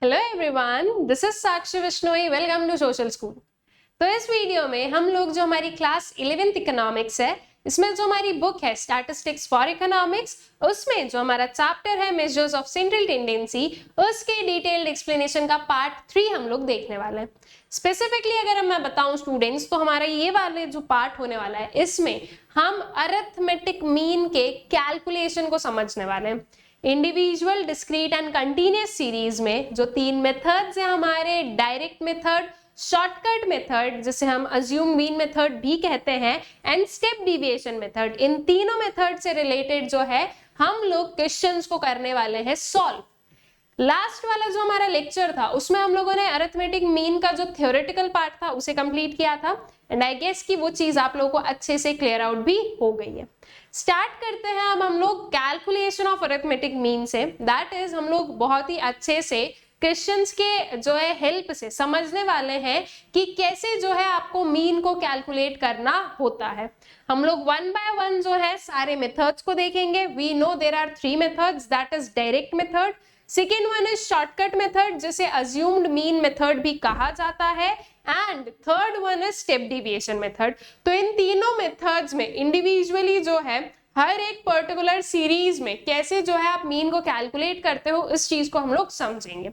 Hello everyone, this is Sakshi Vishnoi. Welcome to social school. तो इस video में हम लोग जो हमारी क्लास 11th इकोनॉमिक्स है, इसमें जो हमारी बुक है स्टैटिस्टिक्स फॉर इकोनॉमिक्स, उसमें जो हमारा चैप्टर है मेजर्स ऑफ सेंट्रल टेंडेंसी, उसके डिटेल्ड एक्सप्लेनेशन का पार्ट 3 हम लोग देखने वाले हैं। स्पेसिफिकली अगर मैं बताऊं स्टूडेंट्स, तो हमारा ये वाले जो पार्ट होने वाला है, इसमें हम अरिथमेटिक मीन के कैलकुलेशन को समझने वाले हैं। Individual, discrete and continuous series में जो 3 मेथड्स हैं हमारे, डायरेक्ट मेथड, शॉर्टकट मेथड जिसे हम अज्यूम मीन मेथड भी कहते हैं, एंड स्टेप डिविएशन मेथड, इन तीनों मेथड से रिलेटेड जो है हम लोग क्वेश्चंस को करने वाले हैं सॉल्व। लास्ट वाला जो हमारा लेक्चर था उसमें हम लोगों ने अरिथमेटिक मीन का जो थ्योरेटिकल पार्ट था उसे कंप्लीट किया था, एंड आई गेस कि वो चीज आप लोगों को अच्छे से क्लियर आउट भी हो गई है। स्टार्ट करते हैं अब हम लोग कैलकुलेशन ऑफ अरिथमेटिक मीन से। दैट इज हम लोग बहुत ही अच्छे से क्वेश्चंस के जो है हेल्प से समझने वाले हैं कि कैसे जो है आपको मीन को कैलकुलेट करना होता है। हम लोग वन बाय वन जो है सारे मेथड्स को देखेंगे। We know there are 3 methods, that is direct method, second one is shortcut method जिसे अज्यूम्ड मीन मेथड भी कहा जाता है, and third one is step deviation method. तो इन तीनों मेथड्स में इंडिविजुअली जो है हर एक पर्टिकुलर सीरीज में कैसे जो है आप मीन को कैलकुलेट करते हो, इस चीज को हम लोग समझेंगे।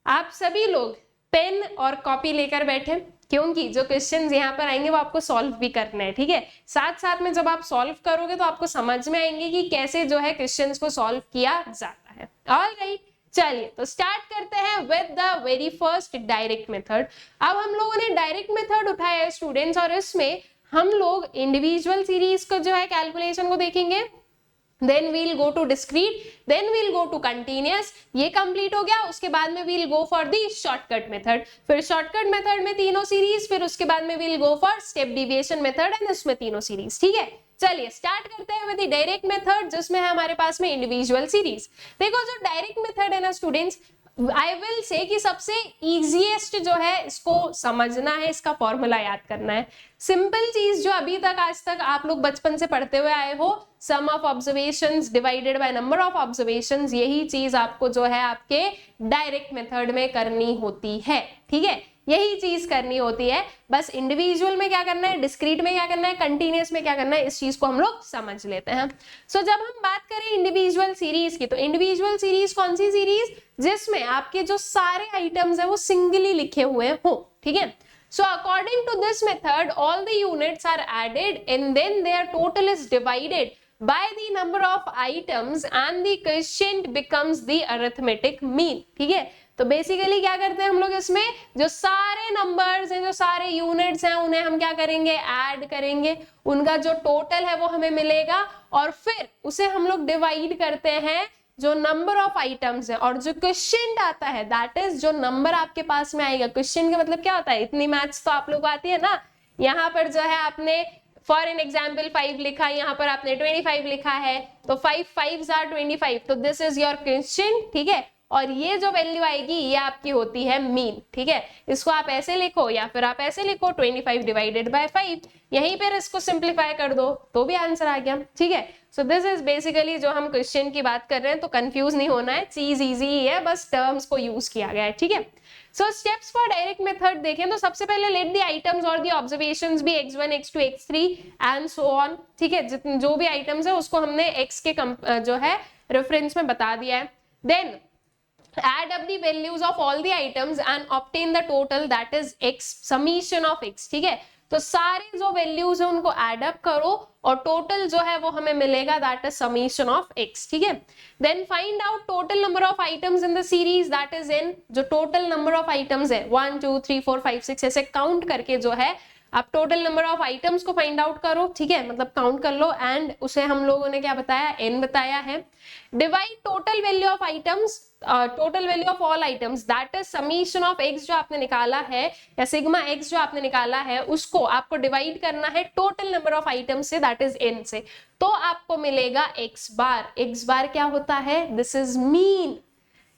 आप सभी लोग पेन और कॉपी लेकर बैठे, क्योंकि जो क्वेश्चंस यहाँ पर आएंगे वो आपको सॉल्व भी करना है, ठीक है। साथ साथ में जब आप सॉल्व करोगे तो आपको समझ में आएंगे कि कैसे जो है क्वेश्चंस को सॉल्व किया जाता है। ऑलराइट, चलिए तो स्टार्ट करते हैं with the very first direct method. अब हम लोगों ने डायरेक्ट मेथड उठाया है स्टूडेंट्स, और इसमें हम लोग इंडिविजुअल सीरीज को जो है कैलकुलेशन को देखेंगे, then we'll go to discrete, then we'll go to continuous। ये कंप्लीट हो गया, उसके बाद में we'll go for the shortcut method। फिर शॉर्टकट मेथड में तीनों सीरीज, फिर उसके बाद में we'll go for step deviation method and इसमें तीनों सीरीज, ठीक है। चलिए स्टार्ट करते हैं विद द डायरेक्ट मेथड जिसमें है हमारे पास में इंडिविजुअल सीरीज। देखो जो डायरेक्ट मेथड है ना स्टूडेंट्स, आई विल से कि सबसे इजीएस्ट जो है इसको समझना है, इसका फॉर्मूला याद करना है। सिंपल चीज जो अभी तक आज तक आप लोग बचपन से पढ़ते हुए आए हो, sum of observations divided by number of observations, यही चीज आपको जो है आपके डायरेक्ट मेथड में करनी होती है, ठीक है। यही चीज करनी होती है, बस इंडिविजुअल में क्या करना है, डिस्क्रीट में क्या करना है, कंटिन्यूअस में क्या करना है, इस चीज को हम लोग समझ लेते हैं। सो जब हम बात करें इंडिविजुअल सीरीज की, तो इंडिविजुअल सीरीज कौन सी सीरीज, जिसमें आपके जो सारे आइटम्स है वो सिंगली लिखे हुए हो, ठीक है। So according to this method, all the units are added and then their total is divided by the number of items and the quotient becomes the arithmetic mean, ठीक है। तो बेसिकली क्या करते हैं हम लोग, इसमें जो सारे नंबर्स हैं, जो सारे यूनिट्स हैं, उन्हें हम क्या करेंगे, ऐड करेंगे, उनका जो टोटल है वो हमें मिलेगा, और फिर उसे हम लोग डिवाइड करते हैं जो नंबर ऑफ आइटम्स है, और जो क्वेश्चन आता है दैट इज जो नंबर आपके पास में आएगा। क्वेश्चन का मतलब क्या होता है, इतनी मैथ्स तो आप लोग को आती है ना। यहाँ पर जो है आपने फॉर एन एग्जाम्पल 5 लिखा, यहाँ पर आपने 25 लिखा है, तो 5 5s are 25, तो दिस इज योर क्वेश्चन, ठीक है। और ये जो वैल्यू आएगी ये आपकी होती है मीन, ठीक है। इसको आप ऐसे लिखो या फिर आप ऐसे लिखो 25 डिवाइडेड बाय 5, यहीं पर इसको सिंप्लीफाई कर दो तो भी आंसर आ गया, ठीक है। सो दिस इज बेसिकली जो हम क्वेश्चन की बात कर रहे हैं, तो कंफ्यूज नहीं होना है, चीज इजी ही है, बस टर्म्स को यूज किया गया है, ठीक है। So steps for direct method देखें तो सबसे पहले लेट द आइटम्स और the observations be x1 x2 x3 and so on, ठीक है। जितने जो भी आइटम्स है उसको हमने x के जो है रेफरेंस में बता दिया है। Then add up the values of all the items and obtain the total, that is x summation of x, ठीक है। तो सारे जो वैल्यूज है उनको एड अप करो और टोटल जो है वो हमें मिलेगा, that is summation of x, ठीक है। Then find out total number of items in the series, that is n, जो टोटल नंबर ऑफ आइटम्स है 1 2 3 4 5 6 ऐसे काउंट करके जो है आप टोटल नंबर ऑफ आइटम्स को फाइंड आउट करो, ठीक है, मतलब काउंट कर लो, एंड उसे हम लोगों ने क्या बताया, n बताया है। Divide total value of items, total value of all items, that is summation of x जो आपने निकाला है, या सिग्मा x जो आपने निकाला है, उसको आपको डिवाइड करना है टोटल नंबर ऑफ आइटम्स से, दैट इज n से, तो आपको मिलेगा x बार। x बार क्या होता है, दिस इज मीन।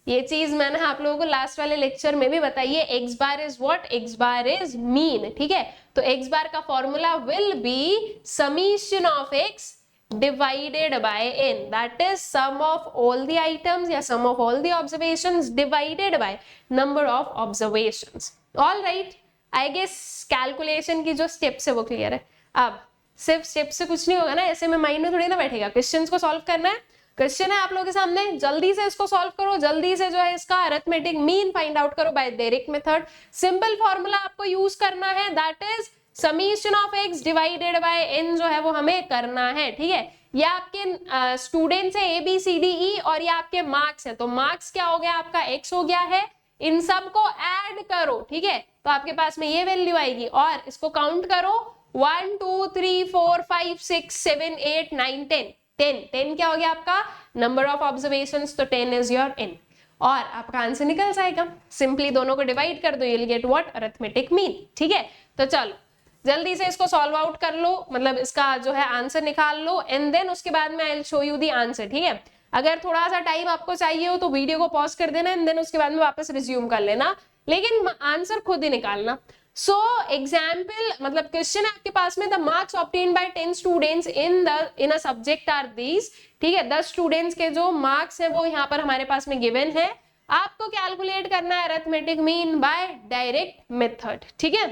ये चीज मैंने आप लोगों को लास्ट वाले लेक्चर में भी बताई है, x bar is what, x bar is mean, ठीक है। तो x बार का formula will B summation of x divided by n, that is sum of all the items या sum of all the observations divided by number of observations. All right, I guess calculation की जो steps है वो clear है. अब सिर्फ step से कुछ नहीं होगा ना, ऐसे में माइंड में थोड़ी ना बैठेगा. क्वेश्चंस को सॉल्व करना है, क्वेश्चन है आप लोगों के सामने, जल्दी से इसको सॉल्व करो, जल्दी से जो है इसका अरिथमेटिक मीन फाइंड आउट करो by direct method. Simple formula आपको यूज करना है, that is summation of x divided by n जो है वो हमें करना है. ठीक है, ये आपके स्टूडेंट्स है ABCDE और ये आपके मार्क्स है. तो मार्क्स क्या हो गया आपका, x हो गया है. इन सब को ऐड करो. ठीक है, तो आपके पास में ये वैल्यू आएगी और इसको काउंट करो 1 2 3 4 5 6 7 8 9 10. 10 क्या हो गया आपका नंबर ऑफ ऑब्जर्वेशंस, तो 10 इज योर n और आपका आंसर निकल जाएगा. सिंपली दोनों को डिवाइड कर दो, you will get what, arithmetic mean. ठीक है, तो चलो जल्दी से इसको सॉल्व आउट कर लो, मतलब इसका जो है आंसर निकाल लो एंड देन उसके बाद में I will show you the answer. ठीक है, अगर थोड़ा सा टाइम आपको चाहिए हो तो वीडियो को पॉज कर देना एंड देन उसके बाद में वापस रिज्यूम कर लेना, लेकिन आंसर खुद ही निकालना. सो एग्जाम्पल मतलब क्वेश्चन है आपके पास में, the marks obtain by 10 students in a subject are these. ठीक है, 10 स्टूडेंट्स के जो मार्क्स है वो यहाँ पर हमारे पास में गिवन है. आपको कैलकुलेट करना है arithmetic mean by direct method. ठीक है,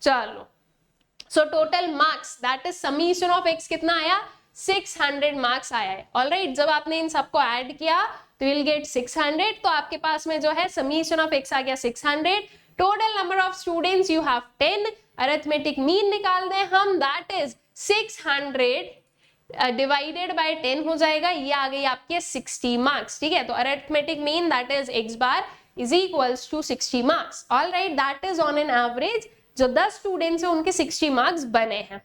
चलो so total marks that is summation of x कितना आया, 600 मार्क्स आया है. ऑलराइट, जब आपने इन सबको ऐड किया तो विल गेट 600. तो आपके पास में जो है समीशन ऑफ x आ गया 600. Total number of students you have 10. Arithmetic mean निकाल दें हम, दैट इज 600 डिवाइडेड बाय 10 हो जाएगा. ये आ गई आपके 60 मार्क्स. ठीक है, तो arithmetic mean that is x bar is equals to 60 marks. Alright, that is on an average जो 10 स्टूडेंट्स है उनके 60 मार्क्स बने हैं.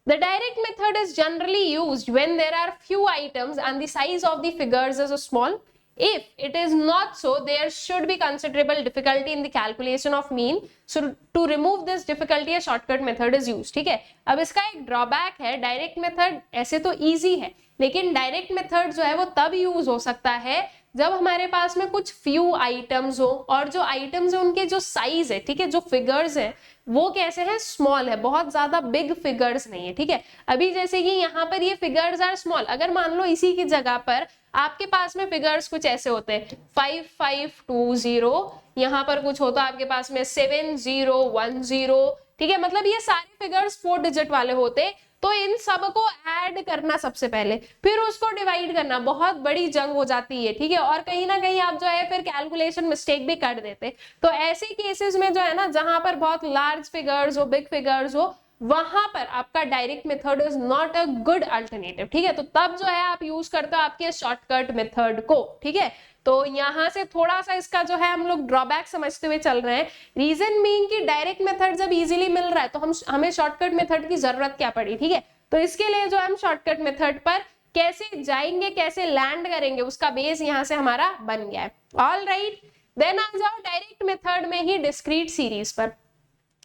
The direct method is generally used when there are few items and the size of the figures is small. If it is not so, there should be considerable difficulty in the calculation of mean. So to remove this difficulty, a shortcut method is used. ठीक है, अब इसका एक drawback है, direct method ऐसे तो easy है, लेकिन डायरेक्ट मेथड जो है वो तब यूज हो सकता है जब हमारे पास में कुछ फ्यू आइटम्स हो और जो आइटम्स है उनके जो साइज है, ठीक है, जो फिगर्स है वो कैसे है, स्मॉल है, बहुत ज्यादा बिग फिगर्स नहीं है. ठीक है, अभी जैसे कि यहाँ पर ये फिगर्स आर स्मॉल, अगर मान लो इसी की जगह पर आपके पास में फिगर्स कुछ ऐसे होते हैं 5520, यहाँ पर कुछ होता है आपके पास में 7010. ठीक है, मतलब ये सारे फिगर्स 4 डिजिट वाले होते, तो इन सब को ऐड करना सबसे पहले, फिर उसको डिवाइड करना बहुत बड़ी जंग हो जाती है. ठीक है, और कहीं ना कहीं आप जो है फिर कैलकुलेशन मिस्टेक भी कर देते. तो ऐसे केसेस में जो है ना, जहां पर बहुत लार्ज फिगर्स हो, बिग फिगर्स हो, वहां पर आपका direct method is not a good alternative. ठीक है, तो तब जो है आप यूज करते हो आपके शॉर्टकट मेथड को. ठीक है, तो यहां से थोड़ा सा इसका जो है हम लोग ड्रॉबैक समझते हुए चल रहे हैं. रीजन बीइंग कि डायरेक्ट मेथड जब इजीली मिल रहा है तो हमें शॉर्टकट मेथड की जरूरत क्या पड़ी. ठीक है, तो इसके लिए जो हम शॉर्टकट मेथड पर कैसे जाएंगे, कैसे लैंड करेंगे, उसका बेस यहां से हमारा बन गया है. ऑल राइट, देन आ जाओ डायरेक्ट मेथड में ही डिस्क्रीट सीरीज पर.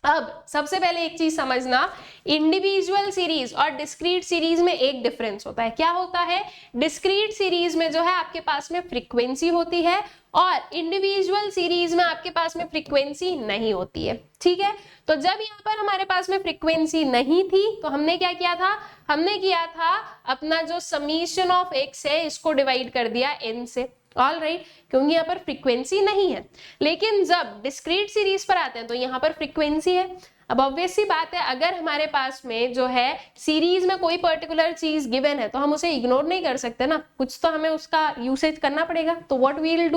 अब सबसे पहले एक चीज समझना, इंडिविजुअल सीरीज और डिस्क्रीट सीरीज में एक डिफरेंस होता है. क्या होता है, डिस्क्रीट सीरीज में जो है आपके पास में फ्रीक्वेंसी होती है और इंडिविजुअल सीरीज में आपके पास में फ्रीक्वेंसी नहीं होती है. ठीक है, तो जब यहाँ पर हमारे पास में फ्रीक्वेंसी नहीं थी तो हमने क्या किया था, हमने किया था अपना जो समीशन ऑफ x है इसको डिवाइड कर दिया n से. ऑल राइट, क्योंकि यहाँ पर फ्रीक्वेंसी नहीं है. लेकिन जब डिस्क्रीट सीरीज पर आते हैं तो यहाँ पर फ्रीक्वेंसी है. अब ऑब्वियस सी बात है, अगर हमारे पास में जो है सीरीज में कोई पर्टिकुलर चीज गिवन है तो हम उसे इग्नोर नहीं कर सकते ना, कुछ तो हमें उसका यूसेज करना पड़ेगा. तो what we'll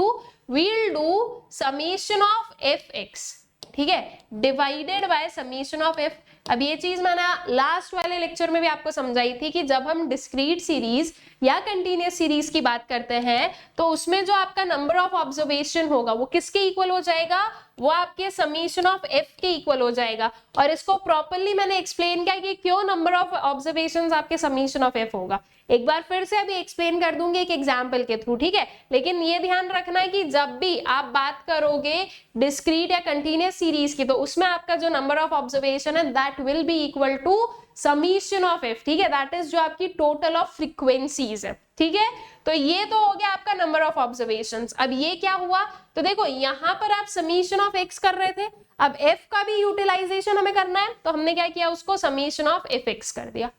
do summation of fx. ठीक है, divided by summation of f. अब ये चीज मैंने लास्ट वाले लेक्चर में भी आपको समझाई थी कि जब हम डिस्क्रीट सीरीज या कंटीन्यूअस सीरीज की बात करते हैं तो उसमें जो आपका नंबर ऑफ ऑब्जर्वेशन होगा वो किसके इक्वल हो जाएगा, वो आपके समीशन ऑफ f के इक्वल हो जाएगा. और इसको प्रॉपर्ली मैंने एक्सप्लेन किया कि क्यों नंबर ऑफ ऑब्जर्वेशंस आपके समीशन ऑफ f होगा. एक बार फिर से अभी एक्सप्लेन कर दूंगी एक एग्जांपल के थ्रू. ठीक है, लेकिन ये ध्यान रखना है कि जब भी आप बात करोगे डिस्क्रीट या कंटीन्यूअस सीरीज की तो उसमें आपका जो नंबर ऑफ ऑब्जर्वेशन है that will be equal to summation of f. ठीक है, दैट इज जो आपकी टोटल ऑफ फ्रीक्वेंसीज है. ठीक है, तो ये तो हो गया आपका नंबर ऑफ ऑब्जर्वेशंस. अब ये क्या हुआ, तो देखो यहाँ पर आप समीशन ऑफ x कर रहे थे, अब f का भी यूटिलाइजेशन हमें करना है तो हमने क्या किया, उसको समीशन ऑफ fx कर दिया.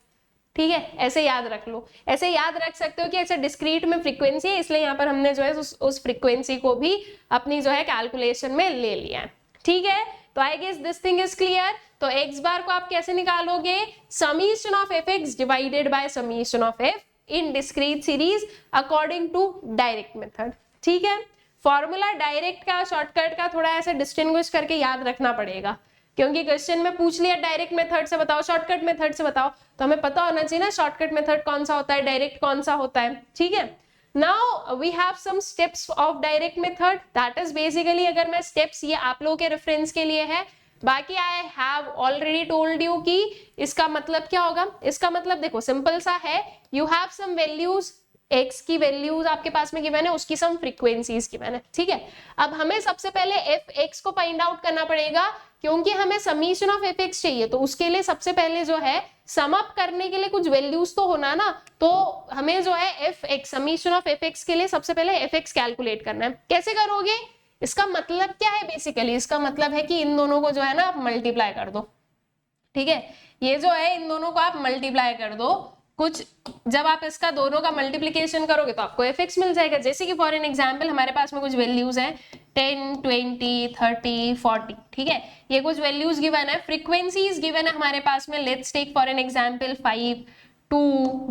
ठीक है, ऐसे याद रख लो, ऐसे याद रख सकते हो कि ऐसे डिस्क्रीट में फ्रीक्वेंसी है, इसलिए यहाँ पर हमने जो है उस फ्रीक्वेंसी को भी अपनी जो है कैलकुलेशन में ले लिया है। ठीक है, तो I guess this thing is clear. तो एक्स बार को आप कैसे निकालोगे, summation of F x divided by summation of f in discrete series according to direct method. ठीक है, फॉर्मूला डायरेक्ट का शॉर्टकट का थोड़ा ऐसे डिस्टिंग्विश करके याद रखना पड़ेगा, क्योंकि क्वेश्चन में पूछ लिया डायरेक्ट मेथड से बताओ, शॉर्टकट मेथड से बताओ, तो हमें पता होना चाहिए ना शॉर्टकट मेथड कौन सा होता है, डायरेक्ट कौन सा होता है। ठीक है, now we have some steps of direct method, that is basically, अगर मैं स्टेप्स ये आप लोगों के रेफरेंस के लिए है, बाकी I have already told you कि इसका मतलब क्या होगा। इसका मतलब देखो सिंपल सा है, you have some values, x की वैल्यूज आपके पास में गिवन है, उसकी सम फ्रीक्वेंसीज गिवन है। ठीक है, अब हमें सबसे पहले fx को फाइंड आउट करना पड़ेगा, क्योंकि हमें समीशन ऑफ fx चाहिए, तो उसके लिए सबसे पहले जो है सम अप करने के लिए कुछ वैल्यूज तो होना ना, तो हमें जो है fx समीशन ऑफ fx के लिए सबसे पहले fx कैलकुलेट करना है। कैसे करोगे, इसका मतलब क्या है, बेसिकली इसका मतलब है कि इन दोनों को जो है ना आप मल्टीप्लाई कर दो। ठीक है, ये जो है इन दोनों को आप मल्टीप्लाई कर दो, कुछ जब आप इसका दोनों का मल्टीप्लिकेशन करोगे तो आपको fx मिल जाएगा। जैसे कि फॉर एन एग्जांपल हमारे पास में कुछ वैल्यूज हैं 10, 20, 30, 40। ठीक है, ये कुछ वैल्यूज गिवन है, फ्रीक्वेंसीज गिवन है हमारे पास में, let's take for an example 5, 2,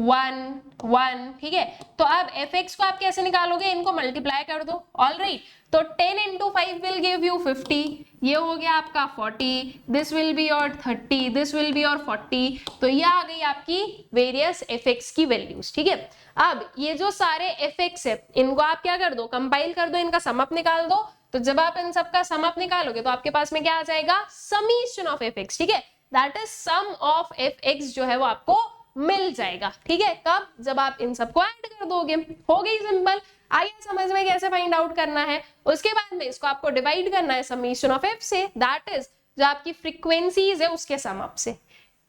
1, 1। ठीक है, तो अब fx को आप कैसे निकालोगे, इनको मल्टीप्लाई कर दो। ऑलराइट, तो 10 into 5 will give you 50, ये हो गया आपका 40, दिस विल बी और 30, दिस विल बी और 40, तो ये आ गई आपकी वेरियस fx की वैल्यूज। ठीक है, अब ये जो सारे fx है इनको आप क्या कर दो, कंपाइल कर दो, इनका सम अप निकाल दो। तो जब आप इन सबका सम अप निकालोगे तो आपके पास में क्या आ जाएगा, समीशन ऑफ fx। ठीक है, that is sum of fx जो है वो आपको मिल जाएगा। ठीक है, कब, जब आप इन सबको ऐड कर दोगे। हो गई सिंपल, आइए समझ में कैसे फाइंड आउट करना है। उसके बाद में इसको आपको डिवाइड करना है समीशन ऑफ एफ से, दैट इज जो आपकी फ्रीक्वेंसीज है उसके सम अप से।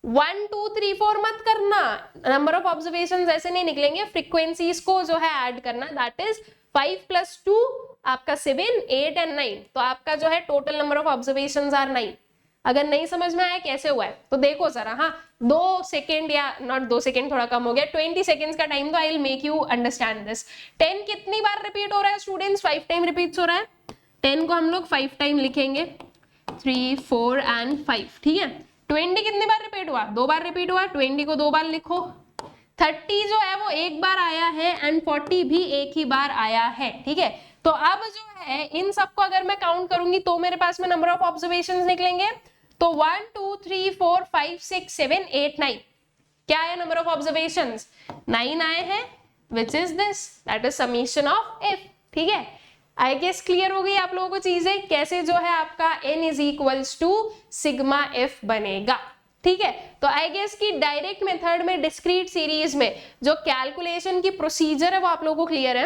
1, 2, 3, 4 मत करना, नंबर ऑफ ऑब्जर्वेशंस ऐसे नहीं निकलेंगे, फ्रीक्वेंसीज को जो है ऐड करना, दैट इज 5 + 2 आपका 7, 8 and 9, तो आपका जो है total number of observations are 9। अगर नहीं समझ में आया कैसे हुआ है तो देखो जरा, हाँ 2 सेकेंड या नॉट 2 सेकेंड, थोड़ा कम हो गया, 20 सेकेंड्स का टाइम, तो I will make you understand this. 10 कितनी बार रिपीट हो रहा है स्टूडेंट्स, 5 टाइम रिपीट हो रहा है। 10 को हम लोग 5 टाइम लिखेंगे, 3, 4 and 5। ठीक है, 20 कितनी बार रिपीट हुआ, 2 बार रिपीट हुआ, 20 को 2 बार लिखो। 30 जो है वो 1 बार आया है एंड 40 भी 1 ही बार आया है। ठीक है, तो अब जो है इन सबको अगर मैं काउंट करूंगी तो मेरे पास में नंबर ऑफ ऑब्जर्वेशंस निकलेंगे, तो 1, 2, 3, 4, 5, 6, 7, 8, 9, क्या आया नंबर ऑफ ऑब्जर्वेशंस, 9 आए हैं, which is this, that is summation of F. ठीक है, आई गेस क्लियर हो गई आप लोगों को चीजें, कैसे जो है आपका n is equals to sigma f बनेगा। ठीक है, तो आई गेस की डायरेक्ट मेथड में डिस्क्रीट सीरीज में जो कैलकुलेशन की प्रोसीजर है वो आप लोगों को क्लियर है।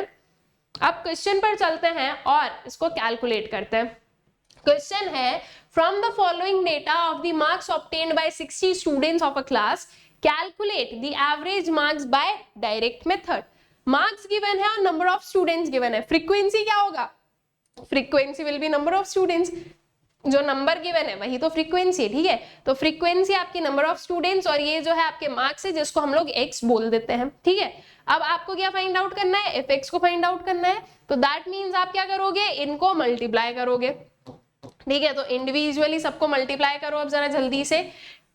अब क्वेश्चन पर चलते हैं और इसको कैलकुलेट करते हैं। क्वेश्चन है, from the following data of the marks obtained by 60 students of a class calculate the average marks bye direct method. Marks given है और नंबर ऑफ स्टूडेंट्स गिवन है, फ्रीक्वेंसी क्या होगा, frequency will be number of students, जो number given है वही तो frequency है। ठीक है, तो फ्रीक्वेंसी आपकी नंबर ऑफ स्टूडेंट्स और ये जो है आपके मार्क्स है जिसको हम लोग x बोल देते हैं। ठीक है, अब आपको क्या फाइंड आउट करना है, fx को फाइंड आउट करना है, तो दैट मींस आप क्या करोगे, इनको मल्टीप्लाई करोगे। ठीक है, तो इंडिविजुअली सबको मल्टीप्लाई करो अब जरा जल्दी से,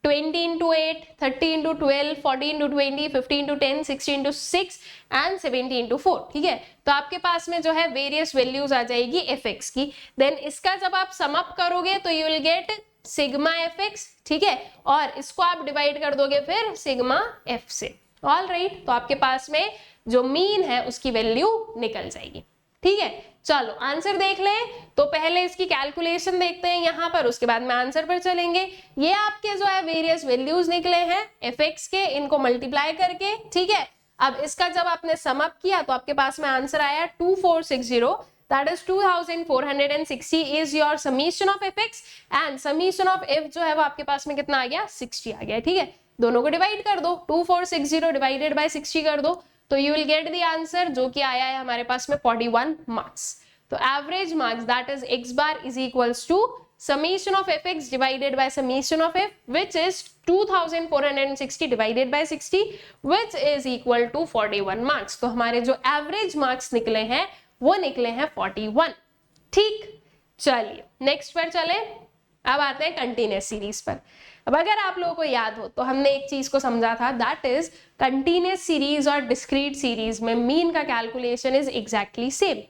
20 into 8, 30 into 12, 40 into 20, 50 into 10, 60 into 6 and 70 into 4। ठीक है, तो आपके पास में जो है वेरियस वैल्यूज आ जाएगी fx की, देन इसका जब आप सम अप करोगे तो you will get sigma fx। ठीक है, और इसको आप डिवाइड कर दोगे फिर सिग्मा f से। ऑल राइट, तो आपके पास में जो मीन है उसकी वैल्यू निकल जाएगी। ठीक है, चलो आंसर देख लें, तो पहले इसकी कैलकुलेशन देखते हैं यहाँ पर, उसके बाद में आंसर पर चलेंगे। ये आपके जो है वेरियस वैल्यूज निकले हैं fx के, इनको मल्टीप्लाई करके। ठीक है, अब इसका जब आपने सम अप किया तो आपके पास में आंसर आया 2460, that is 2460 is your summation of fx and summation of f जो है वो आपके पास में कितना आ गया, 60 आ गया। ठीक है, दोनों को डिवाइड कर दो, 2460 डिवाइडेड बाय 60 कर दो, तो you will get the answer जो कि आया है हमारे पास में 41 मार्क्स। तो average marks that is x bar is equals to summation of fx divided by summation of f, which is 2460 divided by 60, which is equal to 41 मार्क्स। तो हमारे जो एवरेज मार्क्स निकले हैं वो निकले हैं 41। ठीक, चलिए नेक्स्ट पर चले। अब आते हैं कंटिन्यूअस सीरीज पर। अब अगर आप लोगों को याद हो तो हमने एक चीज को समझा था, दैट इज कंटिन्यूअस सीरीज और डिस्क्रीट सीरीज में मीन का कैलकुलेशन इज एग्जैक्टली सेम।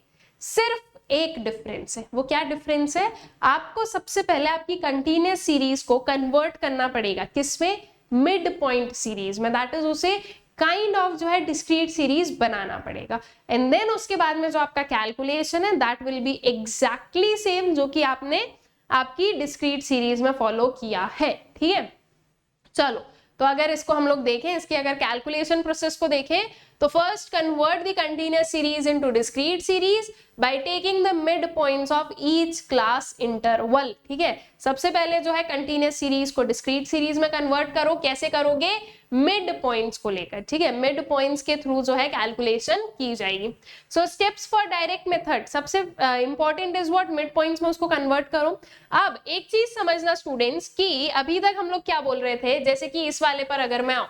सिर्फ एक डिफरेंस है। वो क्या डिफरेंस है? आपको सबसे पहले आपकी कंटिन्यूअस सीरीज को कन्वर्ट करना पड़ेगा किसमें? मिड पॉइंट सीरीज में, दैट इज उसे काइंड ऑफ जो है डिस्क्रीट सीरीज बनाना पड़ेगा, एंड देन उसके बाद में जो आपका कैलकुलेशन है that will B exactly same जो कि आपने आपकी डिस्क्रीट सीरीज में फॉलो किया है। ठीक है, चलो तो अगर इसको हम लोग देखें, इसकी अगर कैलकुलेशन प्रोसेस को देखें तो first convert the continuous series into discrete series by taking the mid points of each class interval. ठीक है, सबसे पहले जो है कंटिन्यूअस सीरीज को डिस्क्रीट सीरीज में कन्वर्ट करो। कैसे करोगे? मिड पॉइंट्स को लेकर। ठीक है, मिड पॉइंट्स के थ्रू जो है कैलकुलेशन की जाएगी। सो स्टेप्स फॉर डायरेक्ट मेथड, सबसे important is what? Mid points में उसको कन्वर्ट करो। अब एक चीज समझना स्टूडेंट्स कि अभी तक हम लोग क्या बोल रहे थे, जैसे कि इस वाले पर अगर मैं आऊं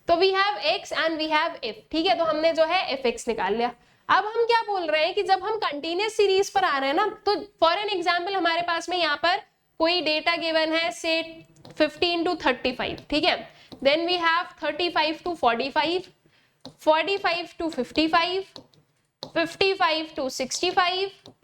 तो we have x and we have f। ठीक है, तो हमने जो है fx निकाल लिया। अब हम क्या बोल रहे हैं कि जब हम कंटिन्यूअस सीरीज पर आ रहे हैं ना, तो फॉर एन एग्जांपल हमारे पास में यहाँ पर कोई डेटा गिवन है से 15 to 35। ठीक है, then we have 35 to 45, 45 to 55, 55 to 65,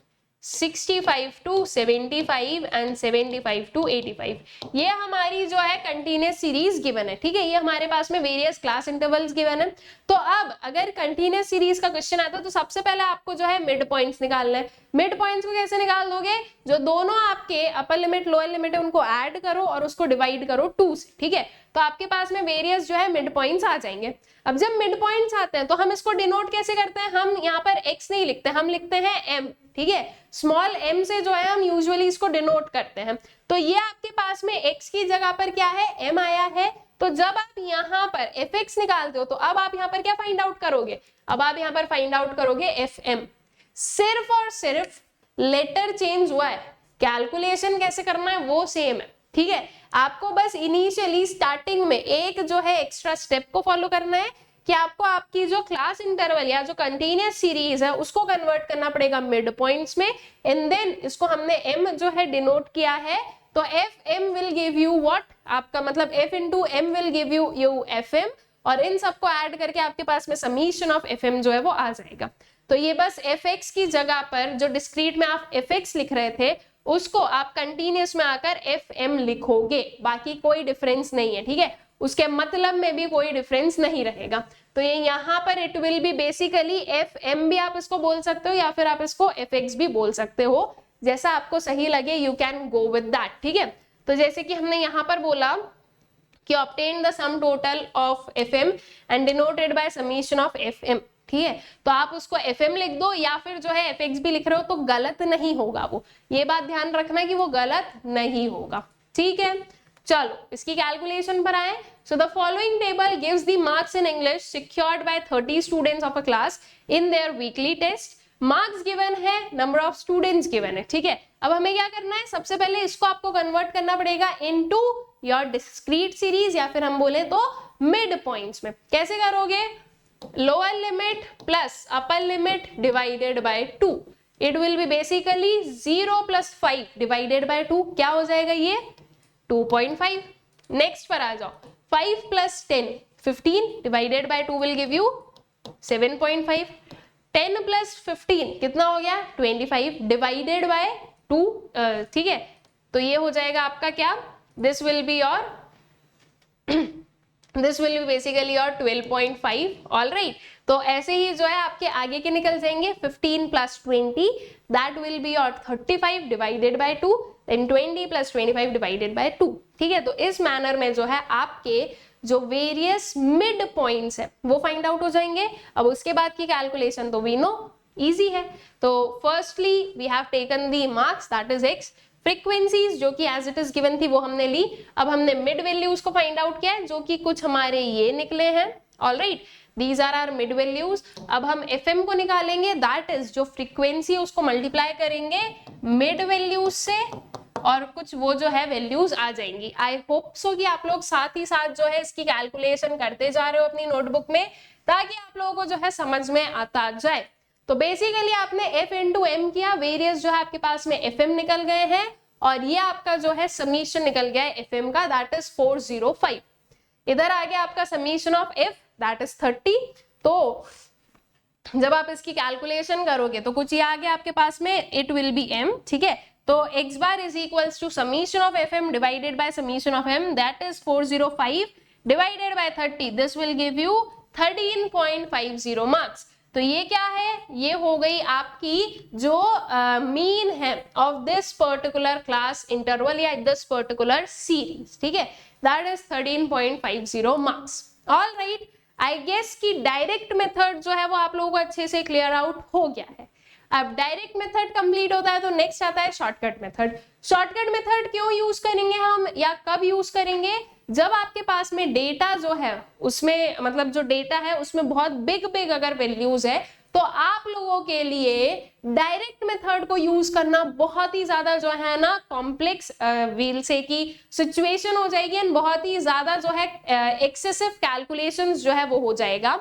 65 to 75 and 75 to 85। ये हमारी जो है कंटिन्यूअस सीरीज गिवन है। ठीक है, ये हमारे पास में वेरियस क्लास इंटरवल्स गिवन है। तो अब अगर कंटिन्यूअस सीरीज का क्वेश्चन आता है तो सबसे पहले आपको जो है मिड पॉइंट्स निकालना है। मिड पॉइंट्स को कैसे निकाल दोगे? जो दोनों आपके अपर लिमिट लोअर लिमिट है उनको ऐड करो और उसको डिवाइड करो 2 से। ठीक है, तो आपके पास में वेरियस जो है मिड पॉइंट्स आ जाएंगे। अब जब मिड पॉइंट्स आते हैं तो हम इसको डिनोट कैसे करते हैं? हम यहाँ पर x नहीं लिखते, हम लिखते हैं m। ठीक है, स्मॉल m से जो है हम यूजुअली इसको डिनोट करते हैं। तो ये आपके पास में x की जगह पर क्या है? m आया है। तो जब आप यहाँ पर fx निकालते हो तो अब आप यहाँ पर क्या फाइंड आउट करोगे? अब आप यहाँ पर फाइंड आउट करोगे fm। सिर्फ और सिर्फ लेटर चेंज हुआ है, कैलकुलेशन कैसे करना है वो सेम है। ठीक है, आपको बस इनिशियली स्टार्टिंग में एक जो है एक्स्ट्रा स्टेप को फॉलो करना है कि आपको आपकी जो क्लास इंटरवल या जो कंटिन्यूअस सीरीज है उसको कन्वर्ट करना पड़ेगा मिड पॉइंट्स में, एंड देन इसको हमने m जो है डिनोट किया है। तो fm will give you what? आपका मतलब f into m will give you fm, और इन सबको ऐड करके आपके पास में समीशन ऑफ fm जो है वो आ जाएगा। तो ये बस fx की जगह पर जो डिस्क्रीट में आप fx लिख रहे थे उसको आप कंटिन्यूअस में आकर fm लिखोगे, बाकी कोई डिफरेंस नहीं है। ठीक है, उसके मतलब में भी कोई डिफरेंस नहीं रहेगा। तो ये यहाँ पर it will be basically fm भी आप इसको बोल सकते हो या फिर आप इसको fx भी बोल सकते हो, जैसा आपको सही लगे you can go with that. ठीक है, तो जैसे कि हमने यहाँ पर बोला कि obtain the sum total of fm and denoted by summation of fm। ठीक है, तो आप उसको fm लिख दो या फिर जो है fx भी लिख रहे हो तो गलत नहीं होगा वो, ये बात ध्यान रखना कि वो गलत नहीं होगा। ठीक है, चलो इसकी कैलकुलेशन पर आए। So the following table gives the marks in English secured by 30 students of a class in their weekly test. Marks given है, नंबर ऑफ स्टूडेंट्स गिवन है। ठीक है, अब हमें क्या करना है? सबसे पहले इसको आपको कन्वर्ट करना पड़ेगा इनटू योर डिस्क्रीट सीरीज या फिर हम बोले तो मिड पॉइंट्स में। कैसे करोगे? Lower limit plus upper limit divided by 2। It will be basically 0 + 5 divided by 2। क्या हो जाएगा ये? 2.5। नेक्स्ट पर आ जाओ, 5 + 10 15 divided by 2 will give you 7.5। 10 + 15 कितना हो गया? 25 डिवाइडेड बाय 2। ठीक है, तो ये हो जाएगा आपका क्या? This will be your this will be basically your 12.5। All right, तो ऐसे ही जो है आपके आगे के निकल जाएंगे। 15 + 20 that will be your 35 divided by 2, then 20 + 25 divided by 2। ठीक है, तो इस मैनर में जो है आपके जो वेरियस मिड पॉइंट्स है वो फाइंड आउट हो जाएंगे। अब उसके बाद की कैलकुलेशन तो वी नो इजी है। तो firstly we have taken the marks that is x। Frequencies जो कि एज इट इज गिवन थी वो हमने ली। अब हमने मिड वैल्यूज को फाइंड आउट किया है जो कि कुछ हमारे ये निकले हैं। All right, these are are mid values. अब हम fm को निकालेंगे, दैट इज जो फ्रीक्वेंसी उसको मल्टीप्लाई करेंगे मिड वैल्यूज से और कुछ वो जो है वैल्यूज आ जाएंगी। आई होप सो कि आप लोग साथ ही साथ जो है इसकी कैलकुलेशन करते जा रहे हो अपनी नोटबुक में, ताकि आप लोगों को जो है समझ में आता जाए। तो बेसिकली आपने F इंटू एम किया, वेरियस जो है आपके पास में FM निकल गए हैं, और ये आपका जो है समीशन निकल गया है FM का, दैट इज 405। इधर आ गया आपका summation of F, that is 30। तो जब आप इसकी कैलकुलेशन करोगे तो कुछ ये आ गया आपके पास में, इट विल बी M, ठीक है। तो x bar is equals to summation of FM divided by summation of M, that is 405 divided by 30, this will give you 13.50 marks. तो ये क्या है, ये हो गई आपकी जो मीन है of this particular class interval या दिस पर्टिकुलर सीरीज, ठीक है, that is 13.50 marks. All right, I guess कि डायरेक्ट मेथड जो है वो आप लोगों को अच्छे से क्लियर आउट हो गया है। अब डायरेक्ट मेथड कंप्लीट होता है तो नेक्स्ट आता है शॉर्टकट मेथड। शॉर्टकट मेथड क्यों यूज करेंगे हम, या कब यूज करेंगे, जब आपके पास में डेटा जो है उसमें, मतलब जो डेटा है उसमें बहुत बिग अगर वैल्यूज है, तो आप लोगों के लिए डायरेक्ट मेथड को यूज करना बहुत ही ज्यादा जो है ना कॉम्प्लेक्स व्हील से की सिचुएशन हो जाएगी, एंड बहुत ही ज्यादा जो है एक्सेसिव कैलकुलेशंस जो है वो हो जाएगा।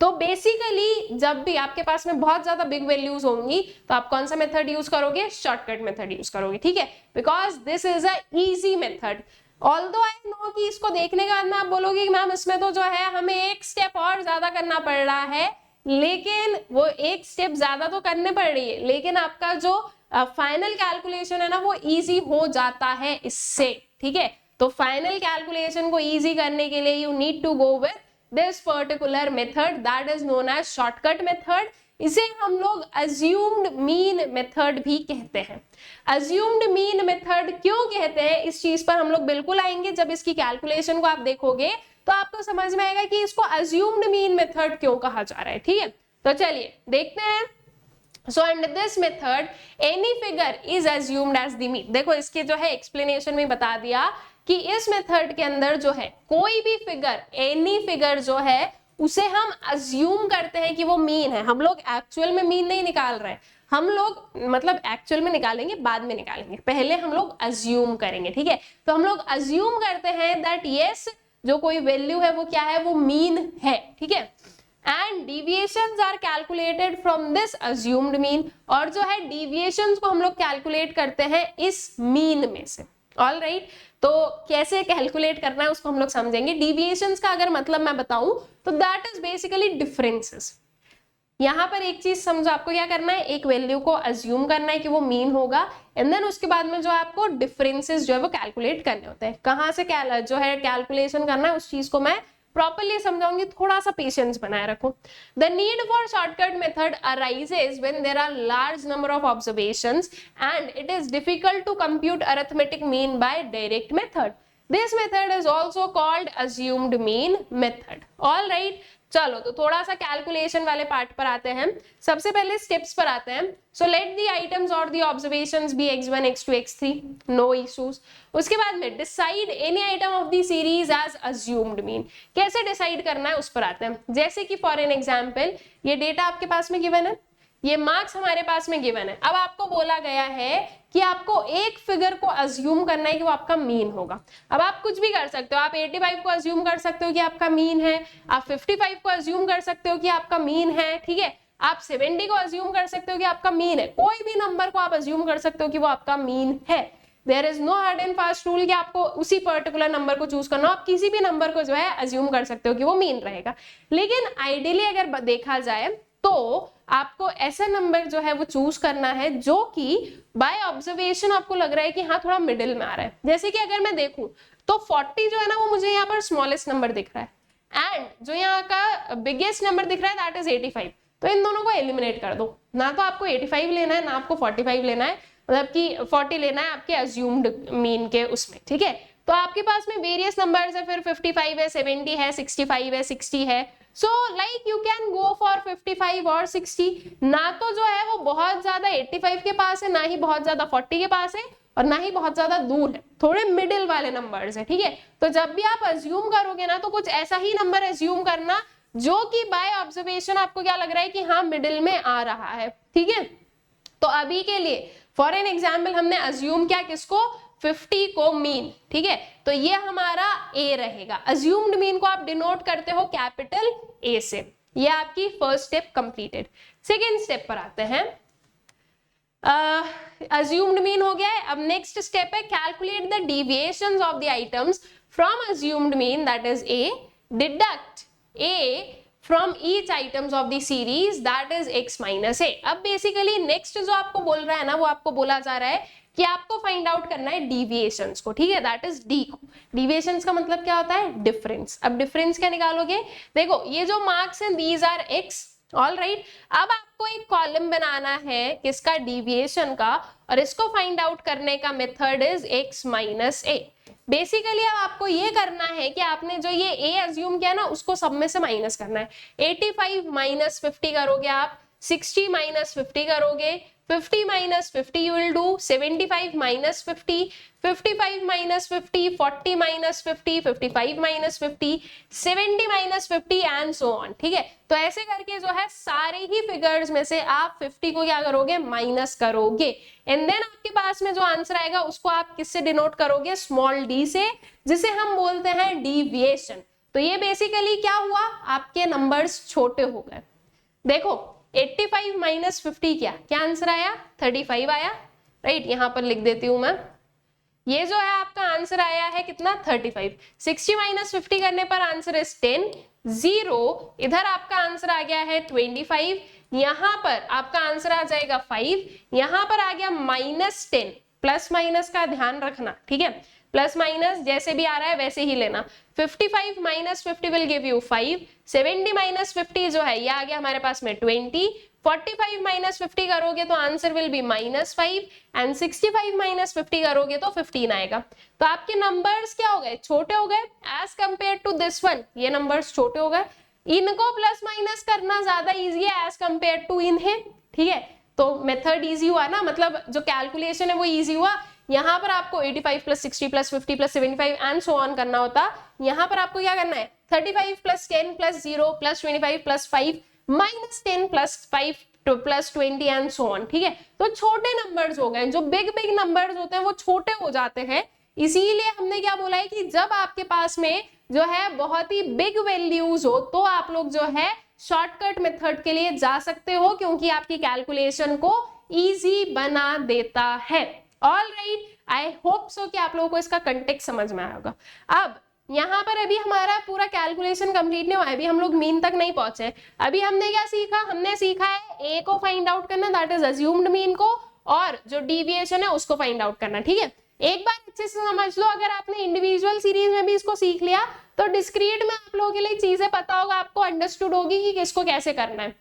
तो बेसिकली जब भी आपके पास में बहुत ज्यादा बिग वैल्यूज होंगी तो आप कौन सा मेथड यूज करोगे, शॉर्टकट मेथड यूज करोगे, ठीक है, because this is a easy method. Although I know कि इसको देखने के बाद में आप बोलोगे कि मैम इसमें तो जो है हमें एक स्टेप और ज्यादा करना पड़ रहा है, लेकिन वो एक स्टेप ज्यादा तो करने पड़ रही है, लेकिन आपका जो फाइनल कैलकुलेशन है ना वो इजी हो जाता है इससे, ठीक है। तो फाइनल कैलकुलेशन को इजी करने के लिए you need to go with this particular method, that is known as shortcut method. इसे हम लोग अज्यूम्ड मीन मेथड भी कहते हैं। अज्यूम्ड मीन मेथड क्यों कहते हैं, इस चीज पर हम लोग बिल्कुल आएंगे। जब इसकी कैलकुलेशन को आप देखोगे तो आपको समझ में आएगा कि इसको अज्यूम्ड मीन मेथड क्यों कहा जा रहा है, ठीक है। तो चलिए देखते हैं। So under this method any figure is assumed as the mean। देखो इसके जो है एक्सप्लेनेशन में बता दिया कि इस मेथड के अंदर जो है कोई भी फिगर, एनी फिगर जो है उसे हम अज्यूम करते हैं कि वो मीन है। हम लोग एक्चुअल में मीन नहीं निकाल रहे हैं, हम लोग मतलब एक्चुअल में निकालेंगे, बाद में निकालेंगे, पहले हम लोग अज्यूम करेंगे, ठीक है। तो हम लोग अज्यूम करते हैं दैट यस जो कोई वैल्यू है वो क्या है, वो मीन है, ठीक है। And deviations are calculated from this assumed mean, और जो है डिविएशंस को हम लोग कैलकुलेट करते हैं इस मीन में से। ऑल राइट, तो कैसे कैलकुलेट करना है उसको हम लोग समझेंगे। डिविएशंस का अगर मतलब मैं बताऊं तो दैट इज बेसिकली डिफरेंसेस। यहाँ पर एक चीज समझो, आपको क्या करना है, एक वैल्यू को अज्यूम करना है कि वो मीन होगा, एंड देन उसके बाद में जो आपको डिफरेंसेस जो है वो कैलकुलेट करने होते हैं। कहाँ से जो है कैलकुलेशन करना है उस चीज को मैं प्रॉपर्ली समझाऊंगी, थोड़ा सा पेशेंस बनाए रखो। The need for shortcut method arises when there are large number of observations and it is difficult to compute arithmetic mean by direct method. This method is also called assumed mean method. All right, चलो तो थोड़ा सा calculation वाले part पर आते हैं। सबसे पहले स्टेप्स पर आते हैं। सो लेट द आइटम्स और the observations be x1 x2 x3, no issues. उसके बाद में decide any item of the series as assumed mean. कैसे डिसाइड करना है उस पर आते हैं। जैसे कि फॉर एन एग्जांपल ये डेटा आपके पास में गिवन है, ये मार्क्स हमारे पास में गिवन है। अब आपको बोला गया है कि आपको एक फिगर को अज्यूम करना है कि वो आपका मीन होगा। अब आप कुछ भी कर सकते हो, आप 85 को अज्यूम कर सकते हो कि आपका मीन है, आप 55 को अज्यूम कर सकते हो कि आपका मीन है, ठीक है, आप 70 को अज्यूम कर सकते हो कि आपका मीन है, कोई भी नंबर को आप अज्यूम कर सकते हो कि वो आपका मीन है। There is no hard and fast rule कि आपको उसी पर्टिकुलर नंबर को चूज करना हो, आप किसी भी नंबर को जो है अज्यूम कर सकते हो कि वो मीन रहेगा। लेकिन आइडियली अगर देखा जाए तो आपको ऐसा नंबर जो है वो चूज करना है जो कि बाय ऑब्जर्वेशन आपको लग रहा है कि हाँ थोड़ा मिडिल में आ रहा है। जैसे कि अगर मैं देखूं तो 40 जो है ना वो मुझे यहाँ पर स्मॉलेस्ट नंबर दिख रहा है, एंड जो यहाँ का बिगेस्ट नंबर दिख रहा है दैट इज 85। तो इन दोनों को एलिमिनेट कर दो, ना तो आपको 85 लेना है ना आपको 45 लेना है, मतलब कि 40 लेना है आपके अज्यूम्ड मीन के उसमें, ठीक है। तो आपके पास में वेरियस नंबर्स है, फिर 55 है, 70 है, 65 है, 60 है। So like you can go for 55 और 60। ना तो जो है वो बहुत ज्यादा 85 के पास है, ना ही बहुत ज्यादा 40 के पास है, और ना ही बहुत ज्यादा दूर है, थोड़े मिडिल वाले नंबर्स है, ठीक है। तो जब भी आप अज्यूम करोगे ना तो कुछ ऐसा ही नंबर अज्यूम करना जो कि बाय ऑब्जर्वेशन आपको क्या लग रहा है कि हाँ मिडिल में आ रहा है, ठीक है। तो अभी के लिए फॉर एन एग्जाम्पल हमने अज्यूम किया किसको, 50 को मीन, ठीक है, तो ये हमारा ए रहेगा। अज्यूम्ड मीन को आप डिनोट करते हो कैपिटल ए से। ये आपकी first step completed. Second step पर आते हैं। अज्यूम्ड मीन हो गया है। अब नेक्स्ट स्टेप है calculate the deviations of the items from assumed mean, that is A, deduct A from each items of the series, that is x minus A. अब basically next जो आपको बोल रहा है ना, वो आपको बोला जा रहा है कि आपको फाइंड आउट करना है डिविएशंस को, ठीक है, दैट इज डी को। डिविएशंस का मतलब क्या होता है? डिफरेंस। अब डिफरेंस क्या निकालोगे? देखो ये जो मार्क्स हैं these are x, all right. अब आपको एक कॉलम बनाना है किसका? डिविएशन का, और इसको फाइंड आउट करने का method is x minus A. Basically अब आपको ये करना है कि आपने जो ये a अज्यूम किया ना, उसको सब में से माइनस करना है। 85 माइनस 50 करोगे आप, 60 माइनस 50 करोगे, 50 minus 50 you will do, 75 minus 50, 55 minus 50, 40 minus 50, 55 minus 50, 70 minus 50 and so on, ठीक है। तो ऐसे करके जो है सारे ही फिगर्स में से आप 50 को क्या करोगे? माइनस करोगे, एंड देन आपके पास में जो आंसर आएगा उसको आप किससे डिनोट करोगे? स्मॉल डी से, जिसे हम बोलते हैं डिविएशन। तो ये बेसिकली क्या हुआ? आपके नंबर्स छोटे हो गए। देखो 85 माइनस 50 क्या आंसर आया? 35 आया, राइट। यहां पर लिख देती हूं मैं, ये जो है आपका आंसर आया है कितना? 35। 60 माइनस 50 करने पर आंसर इज 10, 0। इधर आपका आंसर आ गया है 25, यहां पर आपका आंसर आ जाएगा 5, यहां पर आ गया माइनस 10। प्लस माइनस का ध्यान रखना, ठीक है, प्लस माइनस जैसे भी आ रहा है वैसे ही लेना। 55 minus 50 will give you 5, 70 minus 50 जो है ये आ गया हमारे पास में 20, 45 माइनस 50 करोगे तो answer will be minus 5, and 65 minus 50 करोगे तो 15 आएगा। तो आपके नंबर्स क्या हो गए? छोटे हो गए as compare to this one. ये नंबर्स छोटे हो गए, इनको प्लस माइनस करना ज्यादा इजी है एज कंपेयर टू इन्हें, ठीक है। तो मेथड इजी हुआ ना, मतलब जो कैलकुलेशन है वो इजी हुआ। यहाँ पर आपको 85 plus 60 plus 50 plus 75 and so on करना होता, यहाँ पर आपको क्या करना है? 35 plus 10 plus 0 plus 25 plus 5 minus 10 plus 5 plus 20 and so on, ठीक है। तो छोटे नंबर्स हो गए, जो बिग बिग नंबर्स होते हैं वो छोटे हो जाते हैं। इसीलिए हमने क्या बोला है कि जब आपके पास में जो है बहुत ही बिग वैल्यूज हो तो आप लोग जो है शॉर्टकट मेथड के लिए जा सकते हो, क्योंकि आपकी कैलकुलेशन को इजी बना देता है। ऑल राइट, आई होप सो कि आप लोगों को इसका कंटेक्स्ट समझ में आया होगा। अब यहाँ पर अभी हमारा पूरा कैलकुलेशन कंप्लीट नहीं हुआ है, अभी हम लोग मीन तक नहीं पहुंचे। अभी हमने क्या सीखा? हमने सीखा है ए को फाइंड आउट करना, दैट इज अज्यूम्ड मीन को, और जो डिविएशन है उसको फाइंड आउट करना, ठीक है। एक बार अच्छे से समझ लो, अगर आपने इंडिविजुअल सीरीज में भी इसको सीख लिया तो डिस्क्रीट में आप लोगों के लिए चीजें पता होगा, आपको अंडरस्टूड होगी कि किसको कैसे करना है।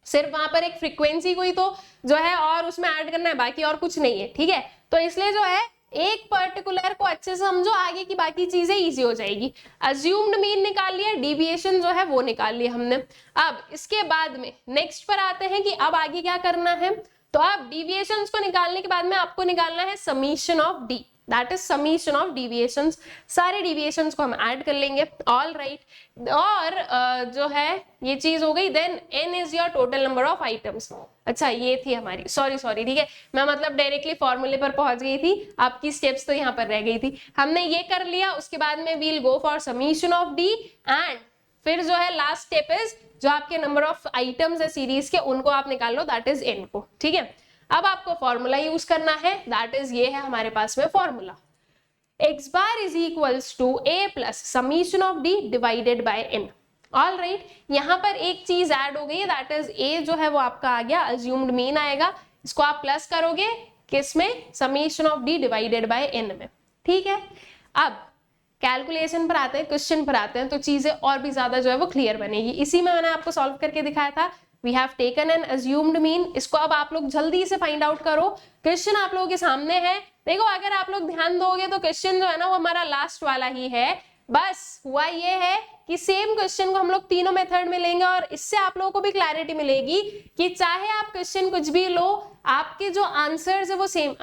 सिर्फ वहां पर एक फ्रीक्वेंसी को ही तो जो है और उसमें ऐड करना है, बाकी और कुछ नहीं है, ठीक है। तो इसलिए जो है एक पर्टिकुलर को अच्छे से समझो, आगे की बाकी चीजें इजी हो जाएगी। अज्यूम्ड मीन निकाल लिया, डिविएशन जो है वो निकाल लिया हमने। अब इसके बाद में नेक्स्ट पर आते हैं कि अब आगे क्या करना है। तो अब डिविएशंस को निकालने के बाद में आपको निकालना है summation of D, that is summation of deviations. सारे डिविएशंस को हम ऐड कर लेंगे, ऑल राइट। और जो है ये चीज हो गई। Then n is your total number of items. अच्छा ये थी हमारी, सॉरी ठीक है, मैं मतलब डायरेक्टली फॉर्मूले पर पहुंच गई थी, आपकी स्टेप्स तो यहाँ पर रह गई थी। हमने ये कर लिया, उसके बाद में we'll go for summation of d, and फिर जो है लास्ट स्टेप इज जो आपके नंबर ऑफ आइटम्स है सीरीज के, उनको आप निकाल लो, दैट इज n को, ठीक है। अब आपको फॉर्मूला यूज करना है, दैट इज ये है हमारे पास में formula, x bar is equals to a plus summation of d divided by n। All right, यहाँ पर एक चीज ऐड हो गई है, दैट इज a जो है वो आपका आ गया अज्यूम्ड मीन आएगा, इसको आप प्लस करोगे किसमें? Summation of d divided by n में, ठीक है। अब कैलकुलेशन पर आते हैं, क्वेश्चन पर आते हैं, तो चीजें और भी ज्यादा जो है वो क्लियर बनेगी। इसी में मैंने आपको सॉल्व करके दिखाया था। We have taken an assumed mean, इसको अब आप लोग जल्दी से फाइंड आउट करो। क्वेश्चन आप लोगों के सामने है, देखो अगर आप लोग ध्यान दोगे तो क्वेश्चन जो है ना वो हमारा लास्ट वाला ही है। बस हुआ ये है कि सेम क्वेश्चन को हम लोग तीनों मेथड में लेंगे और इससे आप लोगों को भी क्लैरिटी मिलेगी कि चाहे आप क्वेश्चन कुछ भी लो, आपके जो आंसर्स है वो सेम,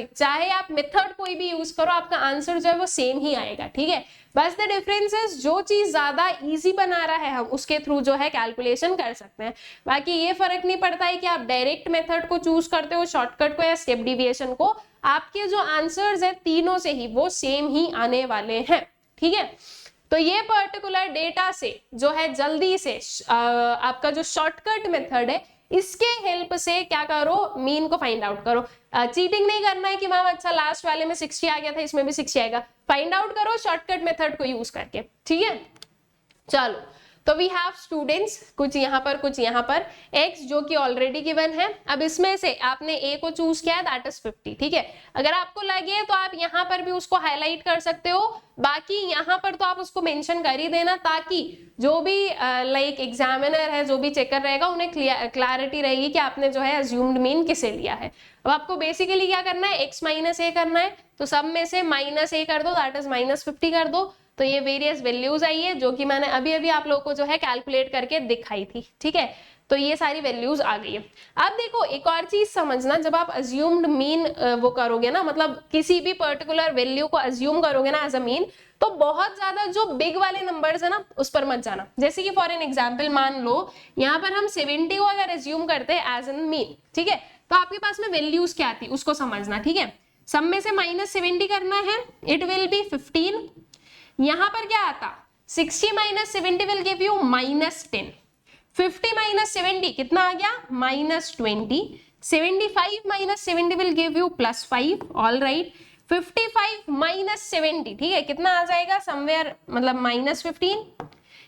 चाहे आप मेथड कोई भी यूज करो, आपका आंसर जो है वो सेम ही आएगा, ठीक है। बस द डिफरेंस है जो चीज ज्यादा इजी बना रहा है हम उसके थ्रू जो है कैलकुलेशन कर सकते हैं। बाकी ये फर्क नहीं पड़ता है कि आप डायरेक्ट मेथड को चूज करते हो, शॉर्टकट को या स्टेप डेविएशन को, आपके जो आंसर्स है तीनों से ही वो सेम ही आने वाले हैं, ठीक है। तो ये पर्टिकुलर डेटा से जो है जल्दी से आपका जो शॉर्टकट मेथड है इसके हेल्प से क्या करो, मीन को फाइंड आउट करो। चीटिंग नहीं करना है कि मैम अच्छा लास्ट वाले में 60 आ गया था इसमें भी 60 आएगा, फाइंड आउट करो शॉर्टकट मेथड को यूज करके, ठीक है। चलो, तो वी हैव स्टूडेंट्स कुछ यहाँ पर कुछ यहाँ पर x जो कि ऑलरेडी गिवन है। अब इसमें से आपने a को चूज किया है, दैट इज 50, ठीक है। अगर आपको लगे तो आप यहाँ पर भी उसको हाईलाइट कर सकते हो, बाकी यहाँ पर तो आप उसको मेंशन कर ही देना ताकि जो भी लाइक एग्जामिनर है, जो भी चेकर रहेगा, उन्हें क्लैरिटी रहेगी कि आपने जो है अज्यूम्ड मीन किसे लिया है। अब आपको बेसिकली क्या करना है, x माइनस a करना है, तो सब में से माइनस a कर दो, दैट इज -50 कर दो। तो ये वेरियस वैल्यूज आई है जो कि मैंने अभी अभी आप लोगों को जो है कैलकुलेट करके दिखाई थी, ठीक है। तो ये सारी वैल्यूज आ गई है। अब देखो एक और चीज समझना, जब आप अज्यूम्ड मीन वो करोगे ना, मतलब किसी भी पर्टिकुलर वैल्यू को अज्यूम करोगे ना एज अ मीन, तो बहुत ज्यादा जो बिग वाले नंबर्स है ना उस पर मत जाना। जैसे कि फॉर एन एग्जाम्पल मान लो यहाँ पर हम 70 को अगर अज्यूम करते हैं एज एन मीन, ठीक है, तो आपके पास में वैल्यूज क्या आती है उसको समझना, ठीक है। सब में से -70 करना है, इट विल बी 15। यहां पर क्या आता, 60 - 70 विल गिव यू -10, 50 - 70 कितना आ गया -20, 75 - 70 will give you +5, all right. 55 - 70 ठीक है, कितना आ जाएगा समवेयर मतलब -15।